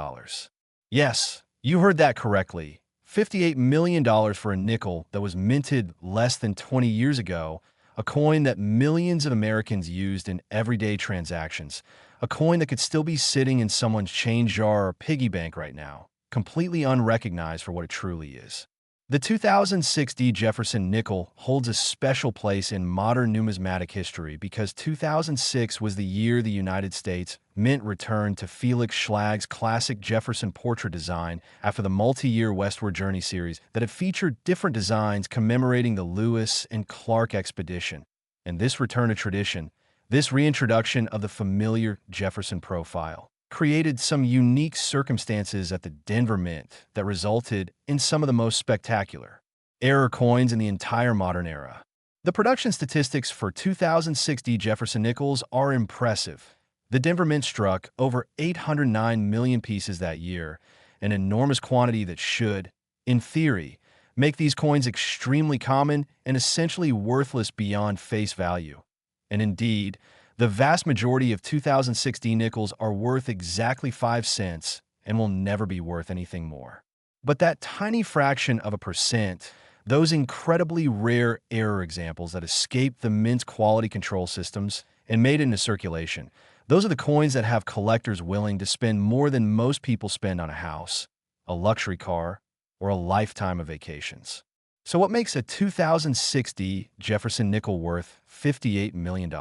Yes, you heard that correctly. $58 million for a nickel that was minted less than 20 years ago, a coin that millions of Americans used in everyday transactions, a coin that could still be sitting in someone's change jar or piggy bank right now, completely unrecognized for what it truly is. The 2006 D Jefferson Nickel holds a special place in modern numismatic history because 2006 was the year the United States Mint returned to Felix Schlag's classic Jefferson portrait design after the multi-year Westward Journey series that had featured different designs commemorating the Lewis and Clark expedition. And this return to tradition, this reintroduction of the familiar Jefferson profile, created some unique circumstances at the Denver Mint that resulted in some of the most spectacular error coins in the entire modern era. The production statistics for 2006 D Jefferson Nickels are impressive. The Denver Mint struck over 809 million pieces that year, an enormous quantity that should, in theory, make these coins extremely common and essentially worthless beyond face value. And indeed, the vast majority of 2006 D nickels are worth exactly 5 cents and will never be worth anything more. But that tiny fraction of a percent, those incredibly rare error examples that escape the Mint's quality control systems and made it into circulation, those are the coins that have collectors willing to spend more than most people spend on a house, a luxury car, or a lifetime of vacations. So what makes a 2006 D Jefferson Nickel worth $58 million?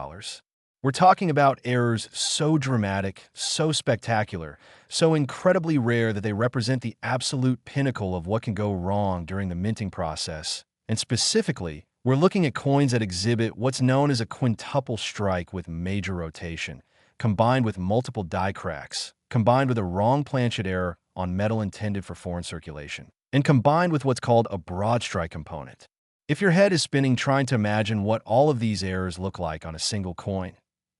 We're talking about errors so dramatic, so spectacular, so incredibly rare that they represent the absolute pinnacle of what can go wrong during the minting process. And specifically, we're looking at coins that exhibit what's known as a quintuple strike with major rotation, combined with multiple die cracks, combined with a wrong planchet error on metal intended for foreign circulation, and combined with what's called a broad strike component. If your head is spinning trying to imagine what all of these errors look like on a single coin,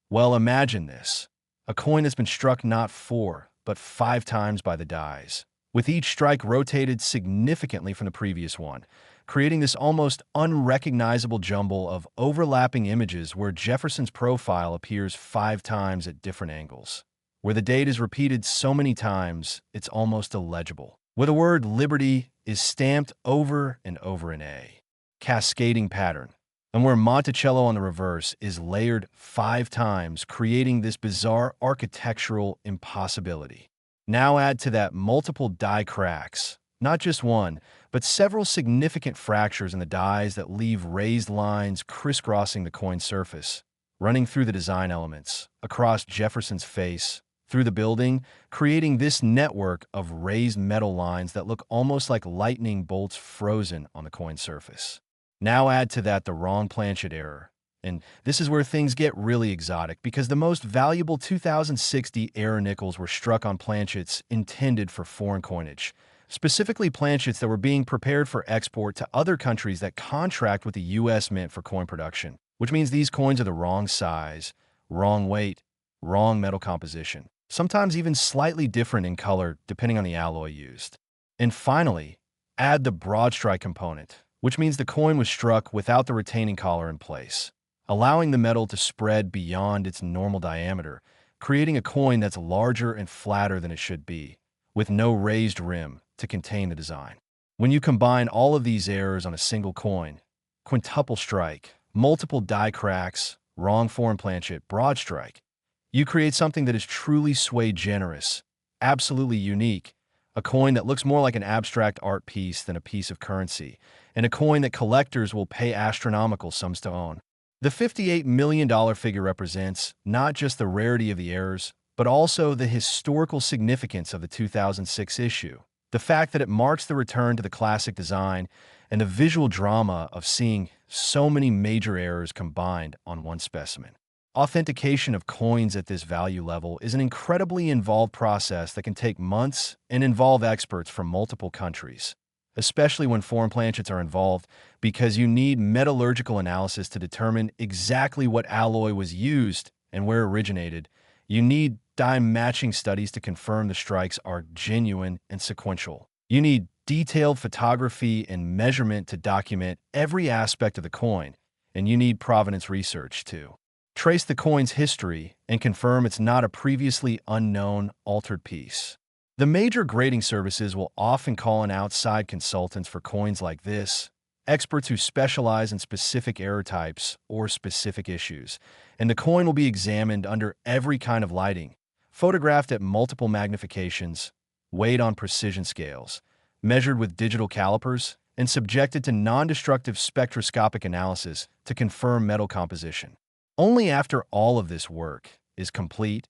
well, imagine this. A coin that's been struck not 4, but 5 times by the dies, with each strike rotated significantly from the previous one, creating this almost unrecognizable jumble of overlapping images where Jefferson's profile appears 5 times at different angles, where the date is repeated so many times it's almost illegible, where the word liberty is stamped over and over in a cascading pattern, and where Monticello on the reverse is layered 5 times, creating this bizarre architectural impossibility. Now add to that multiple die cracks, not just one, but several significant fractures in the dies that leave raised lines crisscrossing the coin surface, running through the design elements, across Jefferson's face, through the building, creating this network of raised metal lines that look almost like lightning bolts frozen on the coin surface. Now add to that the wrong planchet error, And this is where things get really exotic because the most valuable 2060 era nickels were struck on planchets intended for foreign coinage, specifically planchets that were being prepared for export to other countries that contract with the U.S. Mint for coin production, which means these coins are the wrong size, wrong weight, wrong metal composition, sometimes even slightly different in color depending on the alloy used. And finally, add the broad strike component, which means the coin was struck without the retaining collar in place, allowing the metal to spread beyond its normal diameter, creating a coin that's larger and flatter than it should be, with no raised rim to contain the design. When you combine all of these errors on a single coin, quintuple strike, multiple die cracks, wrong foreign planchet, broad strike, you create something that is truly sui generis, absolutely unique, a coin that looks more like an abstract art piece than a piece of currency, and a coin that collectors will pay astronomical sums to own. The $58 million figure represents not just the rarity of the errors, but also the historical significance of the 2006 issue. The fact that it marks the return to the classic design and the visual drama of seeing so many major errors combined on one specimen. Authentication of coins at this value level is an incredibly involved process that can take months and involve experts from multiple countries, especially when foreign planchets are involved, because you need metallurgical analysis to determine exactly what alloy was used and where it originated. You need die matching studies to confirm the strikes are genuine and sequential. You need detailed photography and measurement to document every aspect of the coin, and you need provenance research too. Trace the coin's history and confirm it's not a previously unknown, altered piece. The major grading services will often call in outside consultants for coins like this, experts who specialize in specific error types or specific issues, and the coin will be examined under every kind of lighting, photographed at multiple magnifications, weighed on precision scales, measured with digital calipers, and subjected to non-destructive spectroscopic analysis to confirm metal composition. Only after all of this work is complete,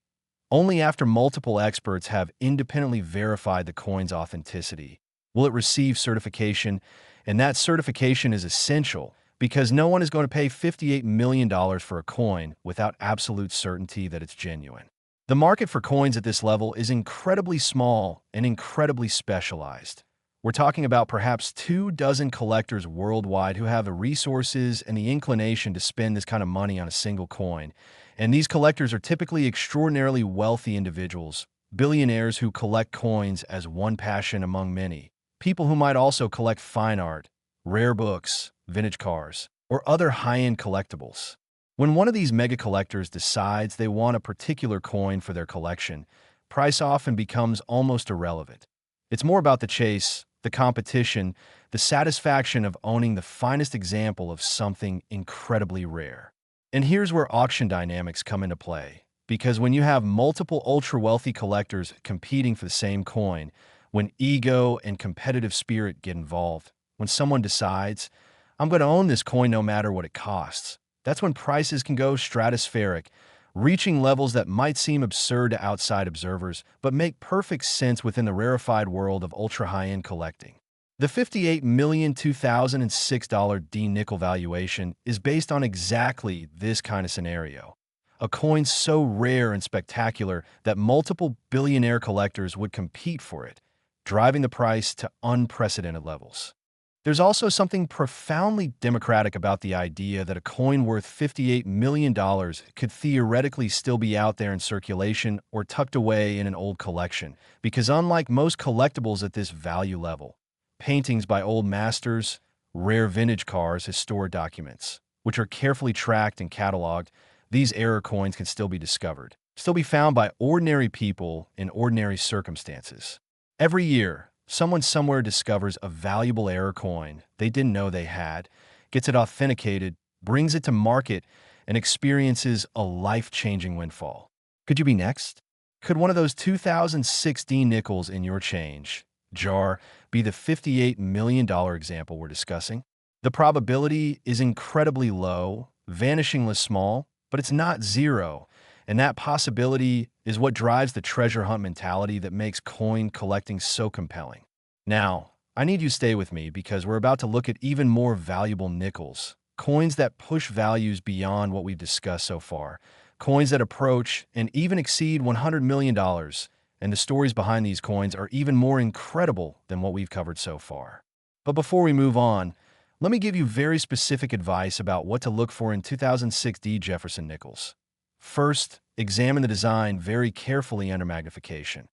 only after multiple experts have independently verified the coin's authenticity, will it receive certification, and that certification is essential because no one is going to pay $58 million for a coin without absolute certainty that it's genuine. The market for coins at this level is incredibly small and incredibly specialized. We're talking about perhaps 24 collectors worldwide who have the resources and the inclination to spend this kind of money on a single coin. And these collectors are typically extraordinarily wealthy individuals, billionaires who collect coins as one passion among many, people who might also collect fine art, rare books, vintage cars, or other high-end collectibles. When one of these mega collectors decides they want a particular coin for their collection, price often becomes almost irrelevant. It's more about the chase, the competition, the satisfaction of owning the finest example of something incredibly rare. And here's where auction dynamics come into play, because when you have multiple ultra-wealthy collectors competing for the same coin, when ego and competitive spirit get involved, when someone decides, I'm going to own this coin no matter what it costs, that's when prices can go stratospheric, reaching levels that might seem absurd to outside observers, but make perfect sense within the rarefied world of ultra-high-end collecting. The $58 million 2006 D nickel valuation is based on exactly this kind of scenario. A coin so rare and spectacular that multiple billionaire collectors would compete for it, driving the price to unprecedented levels. There's also something profoundly democratic about the idea that a coin worth $58 million could theoretically still be out there in circulation or tucked away in an old collection, because unlike most collectibles at this value level, paintings by old masters, rare vintage cars, historic documents, which are carefully tracked and cataloged, these error coins can still be discovered, still be found by ordinary people in ordinary circumstances. Every year, someone somewhere discovers a valuable error coin they didn't know they had, gets it authenticated, brings it to market, and experiences a life-changing windfall. Could you be next? Could one of those 2006 nickels in your change jar be the $58 million example we're discussing? The probability is incredibly low, vanishingly small, but it's not zero. And that possibility is what drives the treasure hunt mentality that makes coin collecting so compelling. Now, I need you to stay with me because we're about to look at even more valuable nickels, coins that push values beyond what we've discussed so far, coins that approach and even exceed $100 million, and the stories behind these coins are even more incredible than what we've covered so far. But before we move on, let me give you very specific advice about what to look for in 2006 P Jefferson Nickels. First, examine the design very carefully under magnification.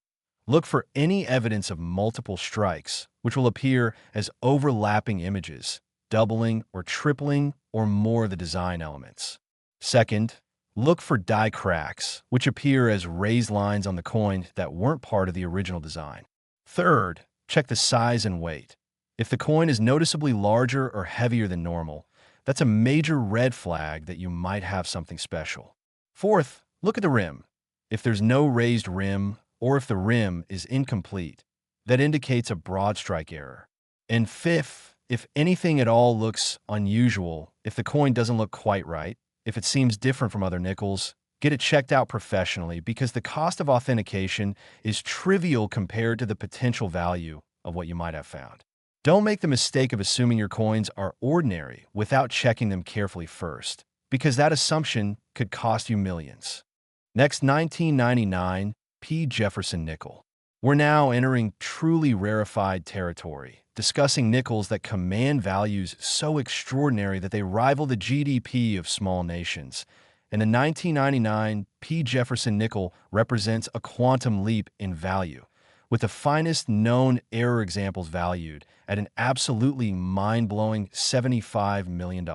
Look for any evidence of multiple strikes, which will appear as overlapping images, doubling or tripling or more of the design elements. Second, look for die cracks, which appear as raised lines on the coin that weren't part of the original design. Third, check the size and weight. If the coin is noticeably larger or heavier than normal, that's a major red flag that you might have something special. Fourth, look at the rim. If there's no raised rim, or if the rim is incomplete, that indicates a broad strike error. And fifth, if anything at all looks unusual, if the coin doesn't look quite right, if it seems different from other nickels, get it checked out professionally because the cost of authentication is trivial compared to the potential value of what you might have found. Don't make the mistake of assuming your coins are ordinary without checking them carefully first, because that assumption could cost you millions. Next, 1999 P Jefferson Nickel. We're now entering truly rarefied territory, discussing nickels that command values so extraordinary that they rival the GDP of small nations. And the 1999 P Jefferson Nickel represents a quantum leap in value, with the finest known error examples valued at an absolutely mind-blowing $75 million.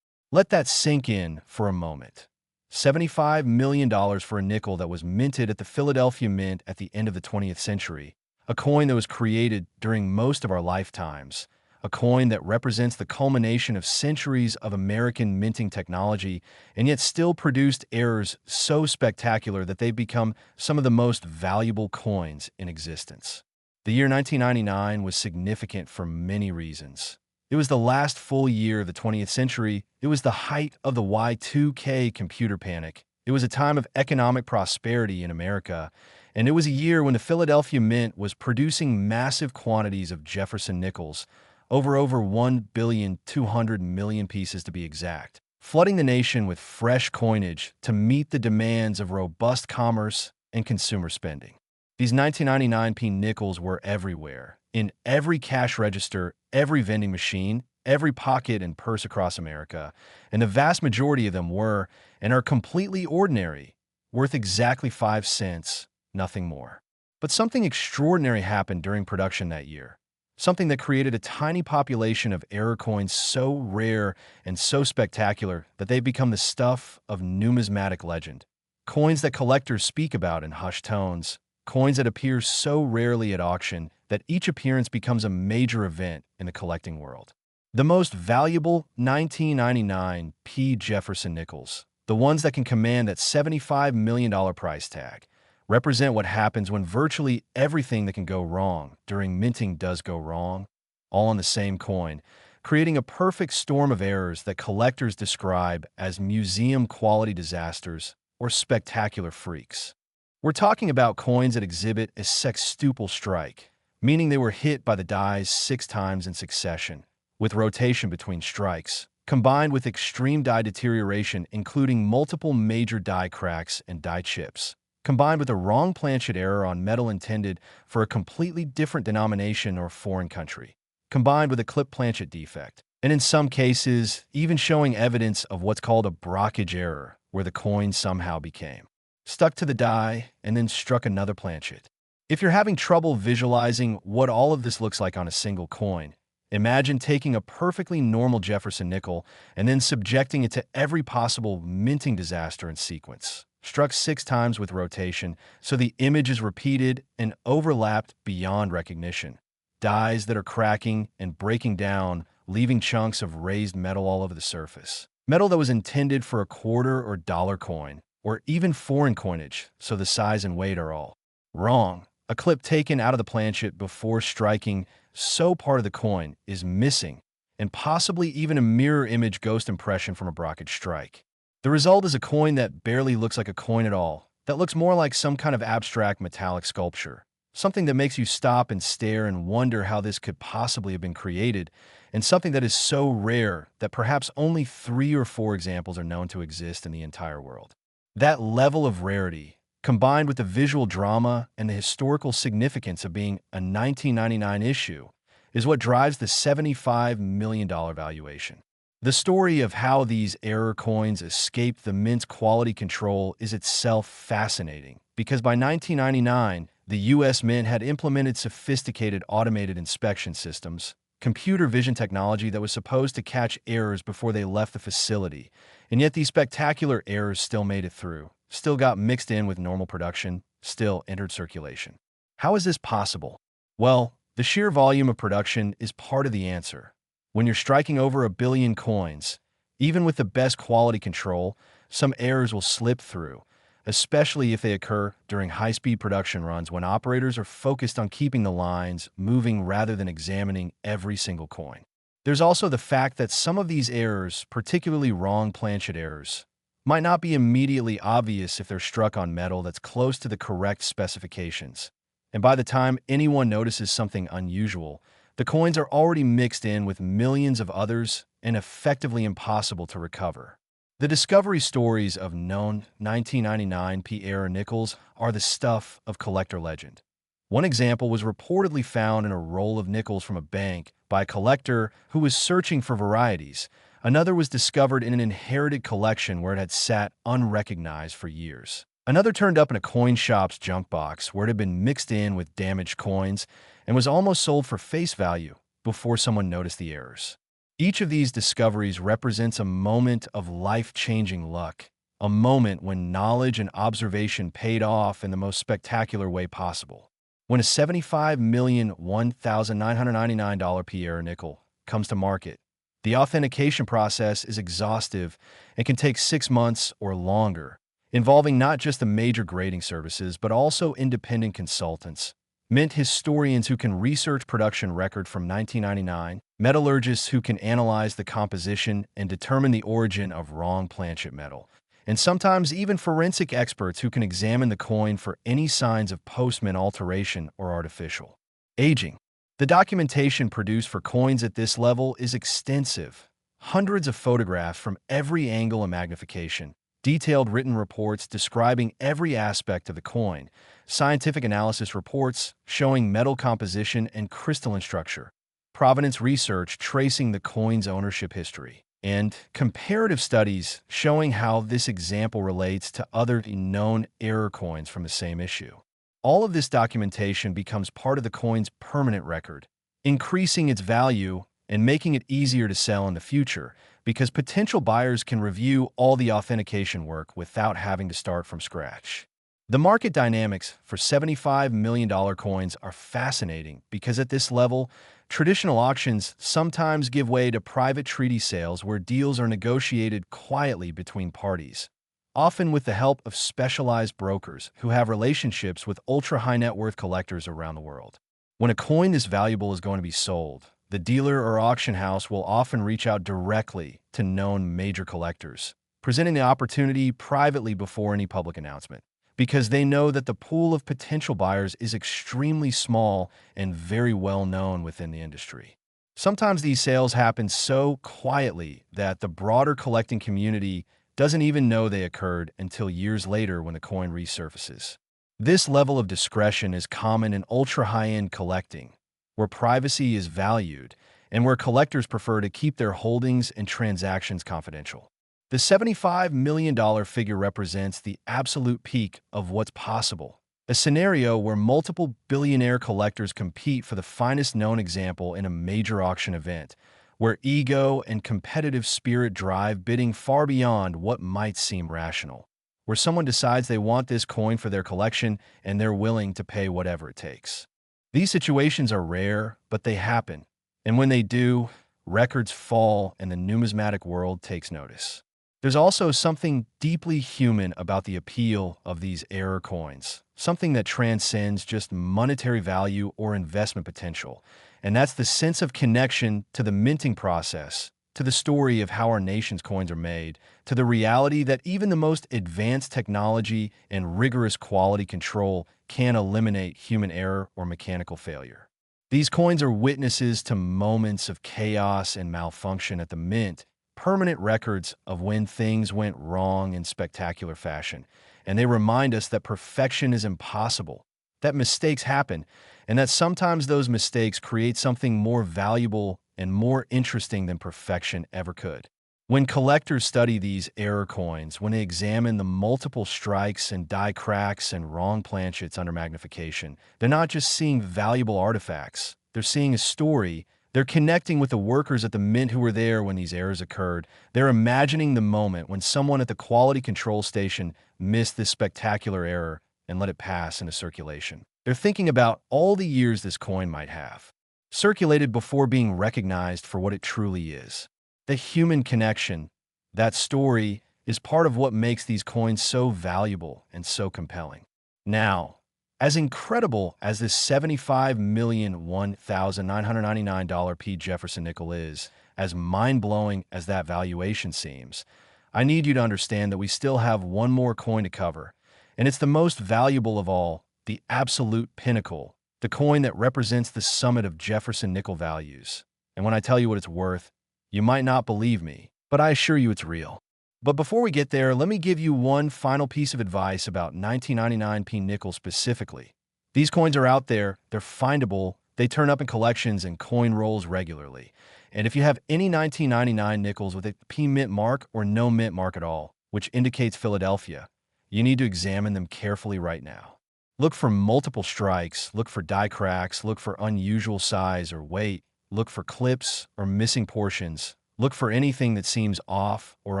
Let that sink in for a moment. $75 million for a nickel that was minted at the Philadelphia Mint at the end of the 20th century, a coin that was created during most of our lifetimes, a coin that represents the culmination of centuries of American minting technology and yet still produced errors so spectacular that they've become some of the most valuable coins in existence. The year 1999 was significant for many reasons. It was the last full year of the 20th century. It was the height of the Y2K computer panic. It was a time of economic prosperity in America, and it was a year when the Philadelphia Mint was producing massive quantities of Jefferson Nickels, over 1,200,000,000 pieces to be exact, flooding the nation with fresh coinage to meet the demands of robust commerce and consumer spending. These 1999 P nickels were everywhere, in every cash register, every vending machine, every pocket and purse across America, and the vast majority of them were and are completely ordinary, worth exactly 5 cents, nothing more. But something extraordinary happened during production that year, something that created a tiny population of error coins so rare and so spectacular that they've become the stuff of numismatic legend. Coins that collectors speak about in hushed tones, coins that appear so rarely at auction that each appearance becomes a major event in the collecting world. The most valuable 1999 P Jefferson Nickels, the ones that can command that $75 million price tag, represent what happens when virtually everything that can go wrong during minting does go wrong, all on the same coin, creating a perfect storm of errors that collectors describe as museum-quality disasters or spectacular freaks. We're talking about coins that exhibit a sextuple strike, meaning they were hit by the dies 6 times in succession, with rotation between strikes, combined with extreme die deterioration including multiple major die cracks and die chips, combined with a wrong planchet error on metal intended for a completely different denomination or foreign country, combined with a clip planchet defect, and in some cases, even showing evidence of what's called a brockage error, where the coin somehow became stuck to the die and then struck another planchet. If you're having trouble visualizing what all of this looks like on a single coin, imagine taking a perfectly normal Jefferson nickel and then subjecting it to every possible minting disaster in sequence, struck 6 times with rotation so the image is repeated and overlapped beyond recognition. Dies that are cracking and breaking down, leaving chunks of raised metal all over the surface. Metal that was intended for a quarter or dollar coin, or even foreign coinage, so the size and weight are all wrong. A clip taken out of the planchet before striking, so part of the coin is missing, and possibly even a mirror image ghost impression from a brockage strike. The result is a coin that barely looks like a coin at all, that looks more like some kind of abstract metallic sculpture, something that makes you stop and stare and wonder how this could possibly have been created, and something that is so rare that perhaps only 3 or 4 examples are known to exist in the entire world. That level of rarity, combined with the visual drama and the historical significance of being a 1999 issue, is what drives the $75 million valuation. The story of how these error coins escaped the mint's quality control is itself fascinating, because by 1999, the U.S. Mint had implemented sophisticated automated inspection systems, computer vision technology that was supposed to catch errors before they left the facility, and yet these spectacular errors still made it through, still got mixed in with normal production, still entered circulation. How is this possible? Well, the sheer volume of production is part of the answer. When you're striking over 1 billion coins, even with the best quality control, some errors will slip through, especially if they occur during high-speed production runs when operators are focused on keeping the lines moving rather than examining every single coin. There's also the fact that some of these errors, particularly wrong planchet errors, might not be immediately obvious if they're struck on metal that's close to the correct specifications. And by the time anyone notices something unusual, the coins are already mixed in with millions of others and effectively impossible to recover. The discovery stories of known 1999 P Nickels are the stuff of collector legend. One example was reportedly found in a roll of nickels from a bank by a collector who was searching for varieties. Another was discovered in an inherited collection where it had sat unrecognized for years. Another turned up in a coin shop's junk box where it had been mixed in with damaged coins and was almost sold for face value before someone noticed the errors. Each of these discoveries represents a moment of life-changing luck, a moment when knowledge and observation paid off in the most spectacular way possible. When a $75,001,999 P nickel comes to market, the authentication process is exhaustive and can take 6 months or longer, involving not just the major grading services but also independent consultants, mint historians who can research production record from 1999, metallurgists who can analyze the composition and determine the origin of wrong planchet metal, and sometimes even forensic experts who can examine the coin for any signs of post-mint alteration or artificial aging. The documentation produced for coins at this level is extensive. Hundreds of photographs from every angle and magnification, detailed written reports describing every aspect of the coin, scientific analysis reports showing metal composition and crystalline structure, provenance research tracing the coin's ownership history, and comparative studies showing how this example relates to other known error coins from the same issue. All of this documentation becomes part of the coin's permanent record, increasing its value and making it easier to sell in the future because potential buyers can review all the authentication work without having to start from scratch. The market dynamics for $75 million coins are fascinating because at this level, traditional auctions sometimes give way to private treaty sales where deals are negotiated quietly between parties, often with the help of specialized brokers who have relationships with ultra-high net worth collectors around the world. When a coin this valuable is going to be sold, the dealer or auction house will often reach out directly to known major collectors, presenting the opportunity privately before any public announcement, because they know that the pool of potential buyers is extremely small and very well known within the industry. Sometimes these sales happen so quietly that the broader collecting community doesn't even know they occurred until years later when the coin resurfaces. This level of discretion is common in ultra-high-end collecting, where privacy is valued and where collectors prefer to keep their holdings and transactions confidential. The $75 million figure represents the absolute peak of what's possible, a scenario where multiple billionaire collectors compete for the finest known example in a major auction event, where ego and competitive spirit drive bidding far beyond what might seem rational, where someone decides they want this coin for their collection and they're willing to pay whatever it takes. These situations are rare, but they happen, and when they do, records fall and the numismatic world takes notice. There's also something deeply human about the appeal of these error coins, something that transcends just monetary value or investment potential, and that's the sense of connection to the minting process, to the story of how our nation's coins are made, to the reality that even the most advanced technology and rigorous quality control can eliminate human error or mechanical failure. These coins are witnesses to moments of chaos and malfunction at the mint, permanent records of when things went wrong in spectacular fashion. And they remind us that perfection is impossible, that mistakes happen, and that sometimes those mistakes create something more valuable and more interesting than perfection ever could. When collectors study these error coins, when they examine the multiple strikes and die cracks and wrong planchets under magnification, they're not just seeing valuable artifacts, they're seeing a story. They're connecting with the workers at the mint who were there when these errors occurred. They're imagining the moment when someone at the quality control station missed this spectacular error and let it pass into circulation. They're thinking about all the years this coin might have circulated before being recognized for what it truly is. The human connection, that story, is part of what makes these coins so valuable and so compelling. Now, as incredible as this $75,001,999 P Jefferson Nickel is, as mind-blowing as that valuation seems, I need you to understand that we still have one more coin to cover, and it's the most valuable of all, the absolute pinnacle, the coin that represents the summit of Jefferson Nickel values. And when I tell you what it's worth, you might not believe me, but I assure you it's real. But before we get there, let me give you one final piece of advice about 1999 P nickel specifically. These coins are out there, they're findable, they turn up in collections and coin rolls regularly. And if you have any 1999 nickels with a P mint mark or no mint mark at all, which indicates Philadelphia, you need to examine them carefully right now. Look for multiple strikes, look for die cracks, look for unusual size or weight, look for clips or missing portions. Look for anything that seems off or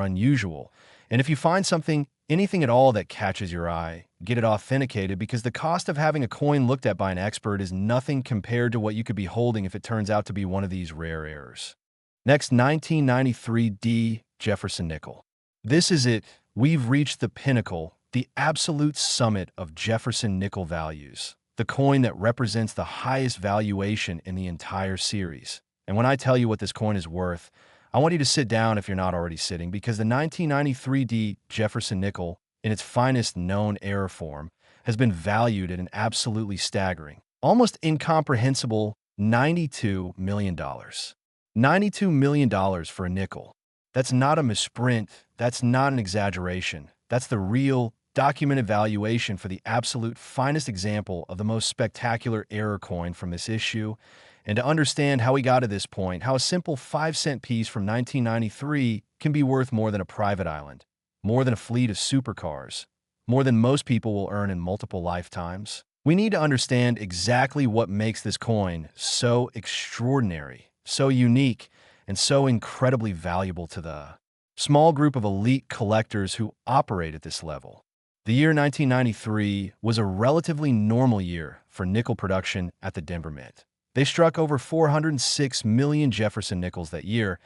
unusual. And if you find something, anything at all that catches your eye, get it authenticated because the cost of having a coin looked at by an expert is nothing compared to what you could be holding if it turns out to be one of these rare errors. Next, 1993 D Jefferson Nickel. This is it. We've reached the pinnacle, the absolute summit of Jefferson Nickel values, the coin that represents the highest valuation in the entire series. And when I tell you what this coin is worth, I want you to sit down if you're not already sitting, because the 1993 D Jefferson Nickel, in its finest known error form, has been valued at an absolutely staggering, almost incomprehensible $92 million. $92 million for a nickel. That's not a misprint, that's not an exaggeration. That's the real, documented valuation for the absolute finest example of the most spectacular error coin from this issue. And to understand how we got to this point, how a simple 5-cent piece from 1993 can be worth more than a private island, more than a fleet of supercars, more than most people will earn in multiple lifetimes, we need to understand exactly what makes this coin so extraordinary, so unique, and so incredibly valuable to the small group of elite collectors who operate at this level. The year 1993 was a relatively normal year for nickel production at the Denver Mint. They struck over 406 million Jefferson nickels that year,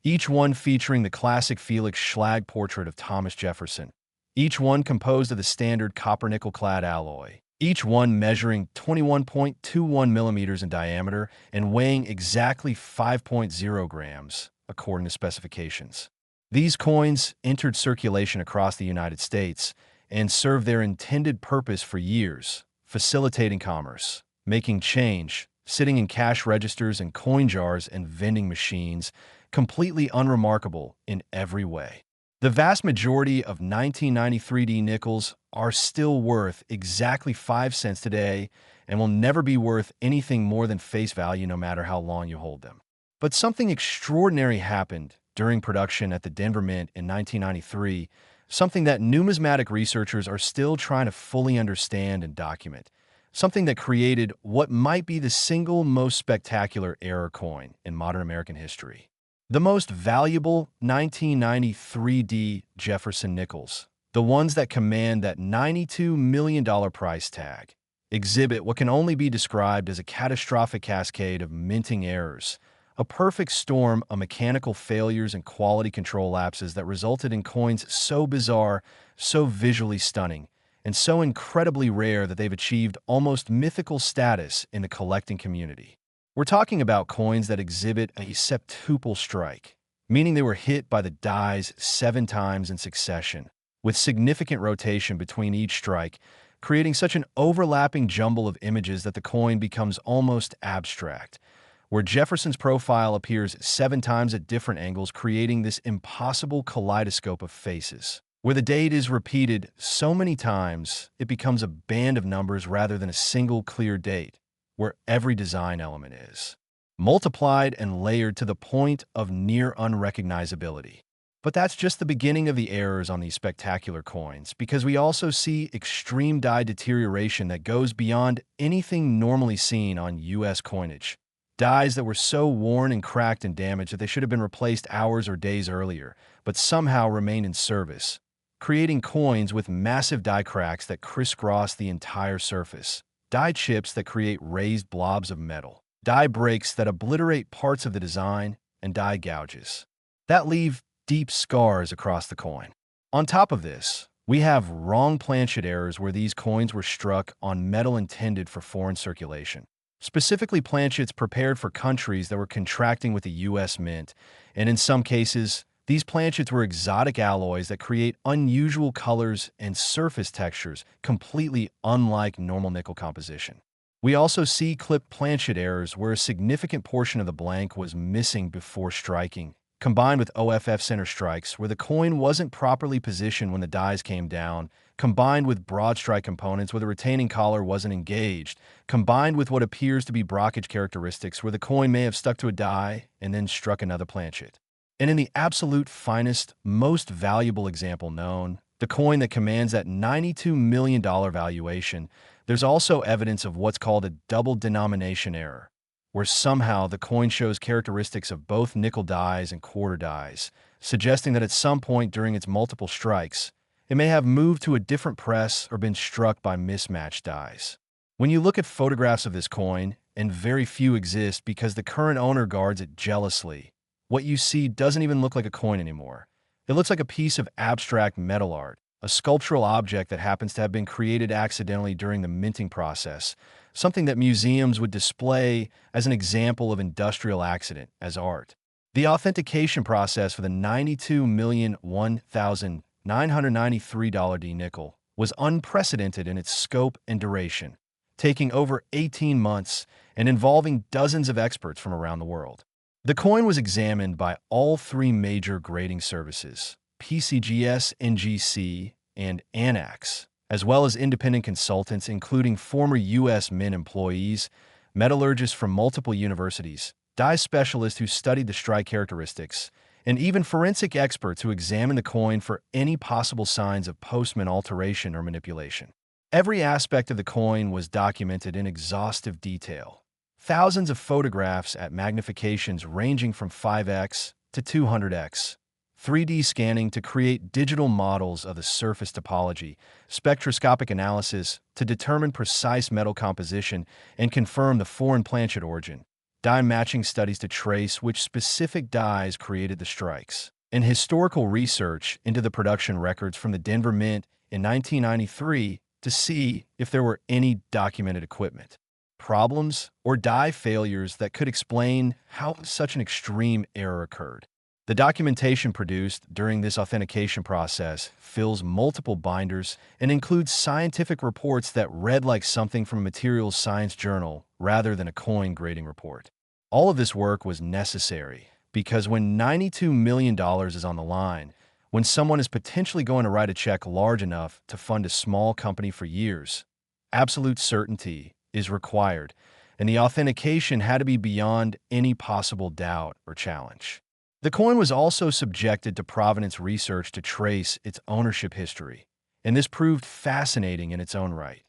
each one featuring the classic Felix Schlag portrait of Thomas Jefferson, each one composed of the standard copper-nickel-clad alloy, each one measuring 21.21 millimeters in diameter and weighing exactly 5.0 grams, according to specifications. These coins entered circulation across the United States and served their intended purpose for years, facilitating commerce, making change, sitting in cash registers and coin jars and vending machines, completely unremarkable in every way. The vast majority of 1993 D nickels are still worth exactly 5 cents today and will never be worth anything more than face value no matter how long you hold them. But something extraordinary happened during production at the Denver Mint in 1993, something that numismatic researchers are still trying to fully understand and document. Something that created what might be the single most spectacular error coin in modern American history. The most valuable 1993 D Jefferson Nickels, the ones that command that $92 million price tag, exhibit what can only be described as a catastrophic cascade of minting errors, a perfect storm of mechanical failures and quality control lapses that resulted in coins so bizarre, so visually stunning, and so incredibly rare that they've achieved almost mythical status in the collecting community. We're talking about coins that exhibit a septuple strike, meaning they were hit by the dies 7 times in succession, with significant rotation between each strike, creating such an overlapping jumble of images that the coin becomes almost abstract, where Jefferson's profile appears 7 times at different angles, creating this impossible kaleidoscope of faces. Where the date is repeated so many times, it becomes a band of numbers rather than a single clear date, where every design element is multiplied and layered to the point of near unrecognizability. But that's just the beginning of the errors on these spectacular coins, because we also see extreme die deterioration that goes beyond anything normally seen on U.S. coinage. Dies that were so worn and cracked and damaged that they should have been replaced hours or days earlier, but somehow remain in service, creating coins with massive die cracks that crisscross the entire surface, die chips that create raised blobs of metal, die breaks that obliterate parts of the design, and die gouges that leave deep scars across the coin. On top of this, we have wrong planchet errors where these coins were struck on metal intended for foreign circulation, specifically planchets prepared for countries that were contracting with the U.S. Mint, and in some cases, these planchets were exotic alloys that create unusual colors and surface textures completely unlike normal nickel composition. We also see clipped planchet errors where a significant portion of the blank was missing before striking, combined with OFF center strikes where the coin wasn't properly positioned when the dies came down, combined with broad strike components where the retaining collar wasn't engaged, combined with what appears to be brockage characteristics where the coin may have stuck to a die and then struck another planchet. And in the absolute finest, most valuable example known, the coin that commands that $92 million valuation, there's also evidence of what's called a double denomination error, where somehow the coin shows characteristics of both nickel dies and quarter dies, suggesting that at some point during its multiple strikes, it may have moved to a different press or been struck by mismatched dies. When you look at photographs of this coin, and very few exist because the current owner guards it jealously, what you see doesn't even look like a coin anymore. It looks like a piece of abstract metal art, a sculptural object that happens to have been created accidentally during the minting process, something that museums would display as an example of industrial accident as art. The authentication process for the $92,001,993 D nickel was unprecedented in its scope and duration, taking over 18 months and involving dozens of experts from around the world. The coin was examined by all 3 major grading services, PCGS, NGC, and ANAX, as well as independent consultants including former U.S. Mint employees, metallurgists from multiple universities, die specialists who studied the strike characteristics, and even forensic experts who examined the coin for any possible signs of post-mint alteration or manipulation. Every aspect of the coin was documented in exhaustive detail. Thousands of photographs at magnifications ranging from 5x to 200x, 3D scanning to create digital models of the surface topology, spectroscopic analysis to determine precise metal composition and confirm the foreign planchet origin, die matching studies to trace which specific dies created the strikes, and historical research into the production records from the Denver Mint in 1993 to see if there were any documented equipment problems or die failures that could explain how such an extreme error occurred. The documentation produced during this authentication process fills multiple binders and includes scientific reports that read like something from a materials science journal rather than a coin grading report. All of this work was necessary because when $92 million is on the line, when someone is potentially going to write a check large enough to fund a small company for years, absolute certainty is required, and the authentication had to be beyond any possible doubt or challenge. The coin was also subjected to provenance research to trace its ownership history, and this proved fascinating in its own right.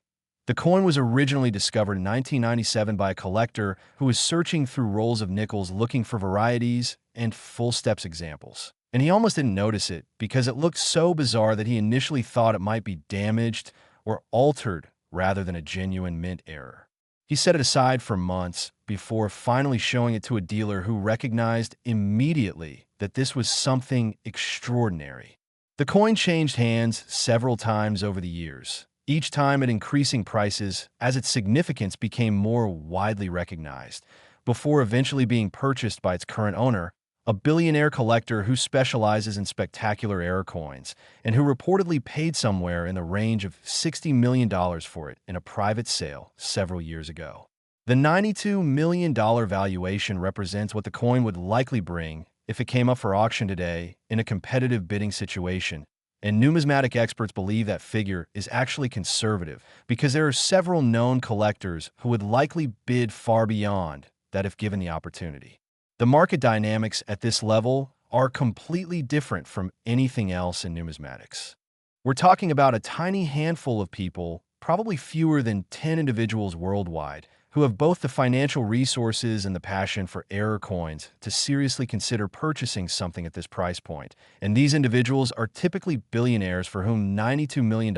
The coin was originally discovered in 1997 by a collector who was searching through rolls of nickels looking for varieties and full steps examples. And he almost didn't notice it because it looked so bizarre that he initially thought it might be damaged or altered rather than a genuine mint error. He set it aside for months before finally showing it to a dealer who recognized immediately that this was something extraordinary. The coin changed hands several times over the years, each time at increasing prices as its significance became more widely recognized, before eventually being purchased by its current owner, a billionaire collector who specializes in spectacular error coins and who reportedly paid somewhere in the range of $60 million for it in a private sale several years ago. The $92 million valuation represents what the coin would likely bring if it came up for auction today in a competitive bidding situation, and numismatic experts believe that figure is actually conservative because there are several known collectors who would likely bid far beyond that if given the opportunity. The market dynamics at this level are completely different from anything else in numismatics. We're talking about a tiny handful of people, probably fewer than 10 individuals worldwide, who have both the financial resources and the passion for error coins to seriously consider purchasing something at this price point. And these individuals are typically billionaires for whom $92 million,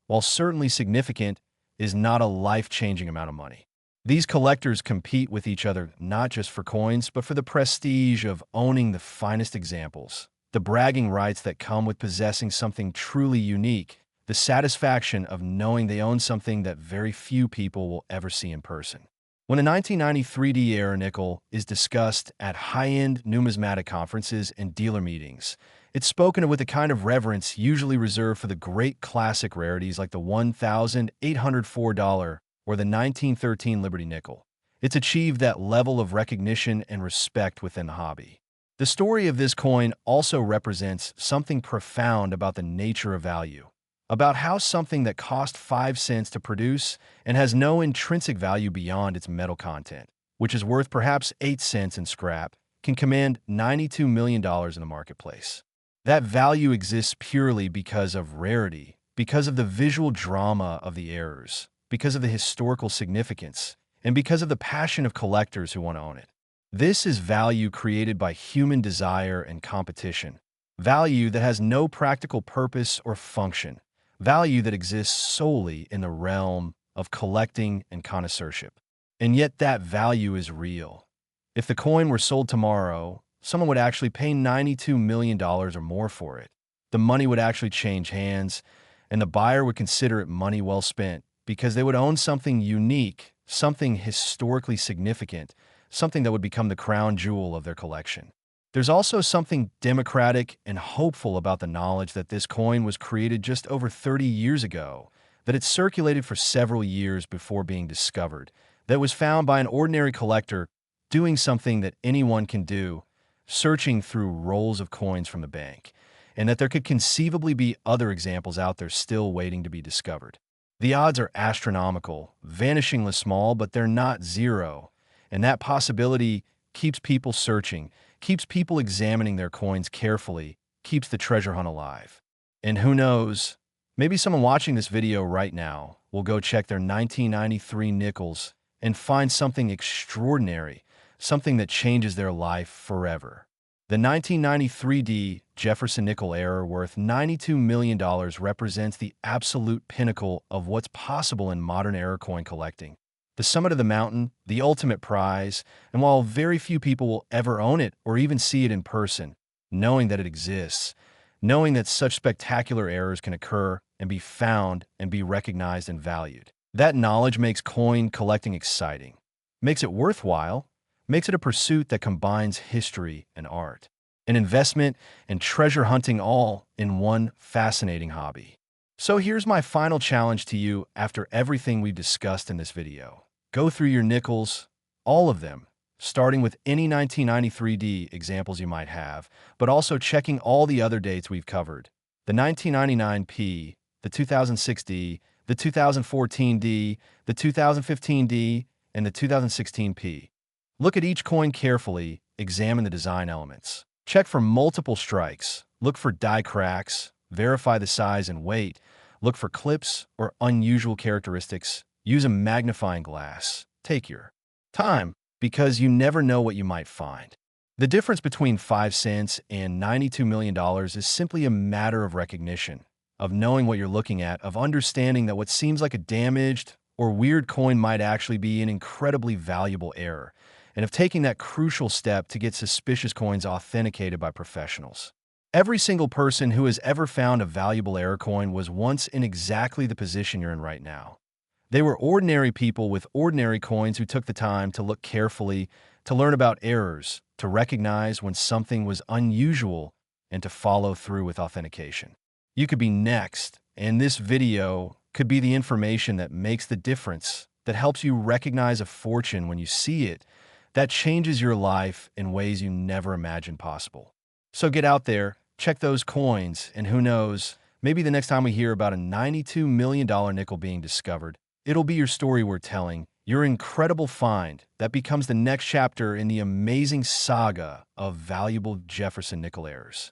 while certainly significant, is not a life-changing amount of money. These collectors compete with each other not just for coins, but for the prestige of owning the finest examples, the bragging rights that come with possessing something truly unique, the satisfaction of knowing they own something that very few people will ever see in person. When a 1993 3D error nickel is discussed at high-end numismatic conferences and dealer meetings, it's spoken of with a kind of reverence usually reserved for the great classic rarities like the $1,804 or the 1913 Liberty nickel. It's achieved that level of recognition and respect within the hobby. The story of this coin also represents something profound about the nature of value, about how something that cost 5 cents to produce and has no intrinsic value beyond its metal content, which is worth perhaps 8 cents in scrap, can command $92 million in the marketplace. That value exists purely because of rarity, because of the visual drama of the errors, because of the historical significance, and because of the passion of collectors who want to own it. This is value created by human desire and competition, value that has no practical purpose or function, value that exists solely in the realm of collecting and connoisseurship. And yet that value is real. If the coin were sold tomorrow, someone would actually pay $92 million or more for it. The money would actually change hands, and the buyer would consider it money well spent because they would own something unique, something historically significant, something that would become the crown jewel of their collection. There's also something democratic and hopeful about the knowledge that this coin was created just over 30 years ago, that it circulated for several years before being discovered, that it was found by an ordinary collector doing something that anyone can do, searching through rolls of coins from the bank, and that there could conceivably be other examples out there still waiting to be discovered. The odds are astronomical, vanishingly small, but they're not zero, and that possibility keeps people searching, keeps people examining their coins carefully, keeps the treasure hunt alive. And who knows, maybe someone watching this video right now will go check their 1993 nickels and find something extraordinary, something that changes their life forever. The 1993 P Jefferson Nickel error worth $92 million represents the absolute pinnacle of what's possible in modern error coin collecting. The summit of the mountain, the ultimate prize, and while very few people will ever own it or even see it in person, knowing that it exists, knowing that such spectacular errors can occur and be found and be recognized and valued. That knowledge makes coin collecting exciting, makes it worthwhile, makes it a pursuit that combines history and art, an investment and treasure hunting all in one fascinating hobby. So here's my final challenge to you after everything we've discussed in this video. Go through your nickels, all of them, starting with any 1993 D examples you might have, but also checking all the other dates we've covered. The 1999 P, the 2006 D, the 2014 D, the 2015 D, and the 2016 P. Look at each coin carefully, examine the design elements. Check for multiple strikes, look for die cracks, verify the size and weight, look for clips or unusual characteristics. Use a magnifying glass. Take your time, because you never know what you might find. The difference between 5 cents and $92 million is simply a matter of recognition, of knowing what you're looking at, of understanding that what seems like a damaged or weird coin might actually be an incredibly valuable error, and of taking that crucial step to get suspicious coins authenticated by professionals. Every single person who has ever found a valuable error coin was once in exactly the position you're in right now. They were ordinary people with ordinary coins who took the time to look carefully, to learn about errors, to recognize when something was unusual, and to follow through with authentication. You could be next, and this video could be the information that makes the difference, that helps you recognize a fortune when you see it, that changes your life in ways you never imagined possible. So get out there, check those coins, and who knows, maybe the next time we hear about a $92 million nickel being discovered, it'll be your story we're telling, your incredible find that becomes the next chapter in the amazing saga of valuable Jefferson Nickel errors.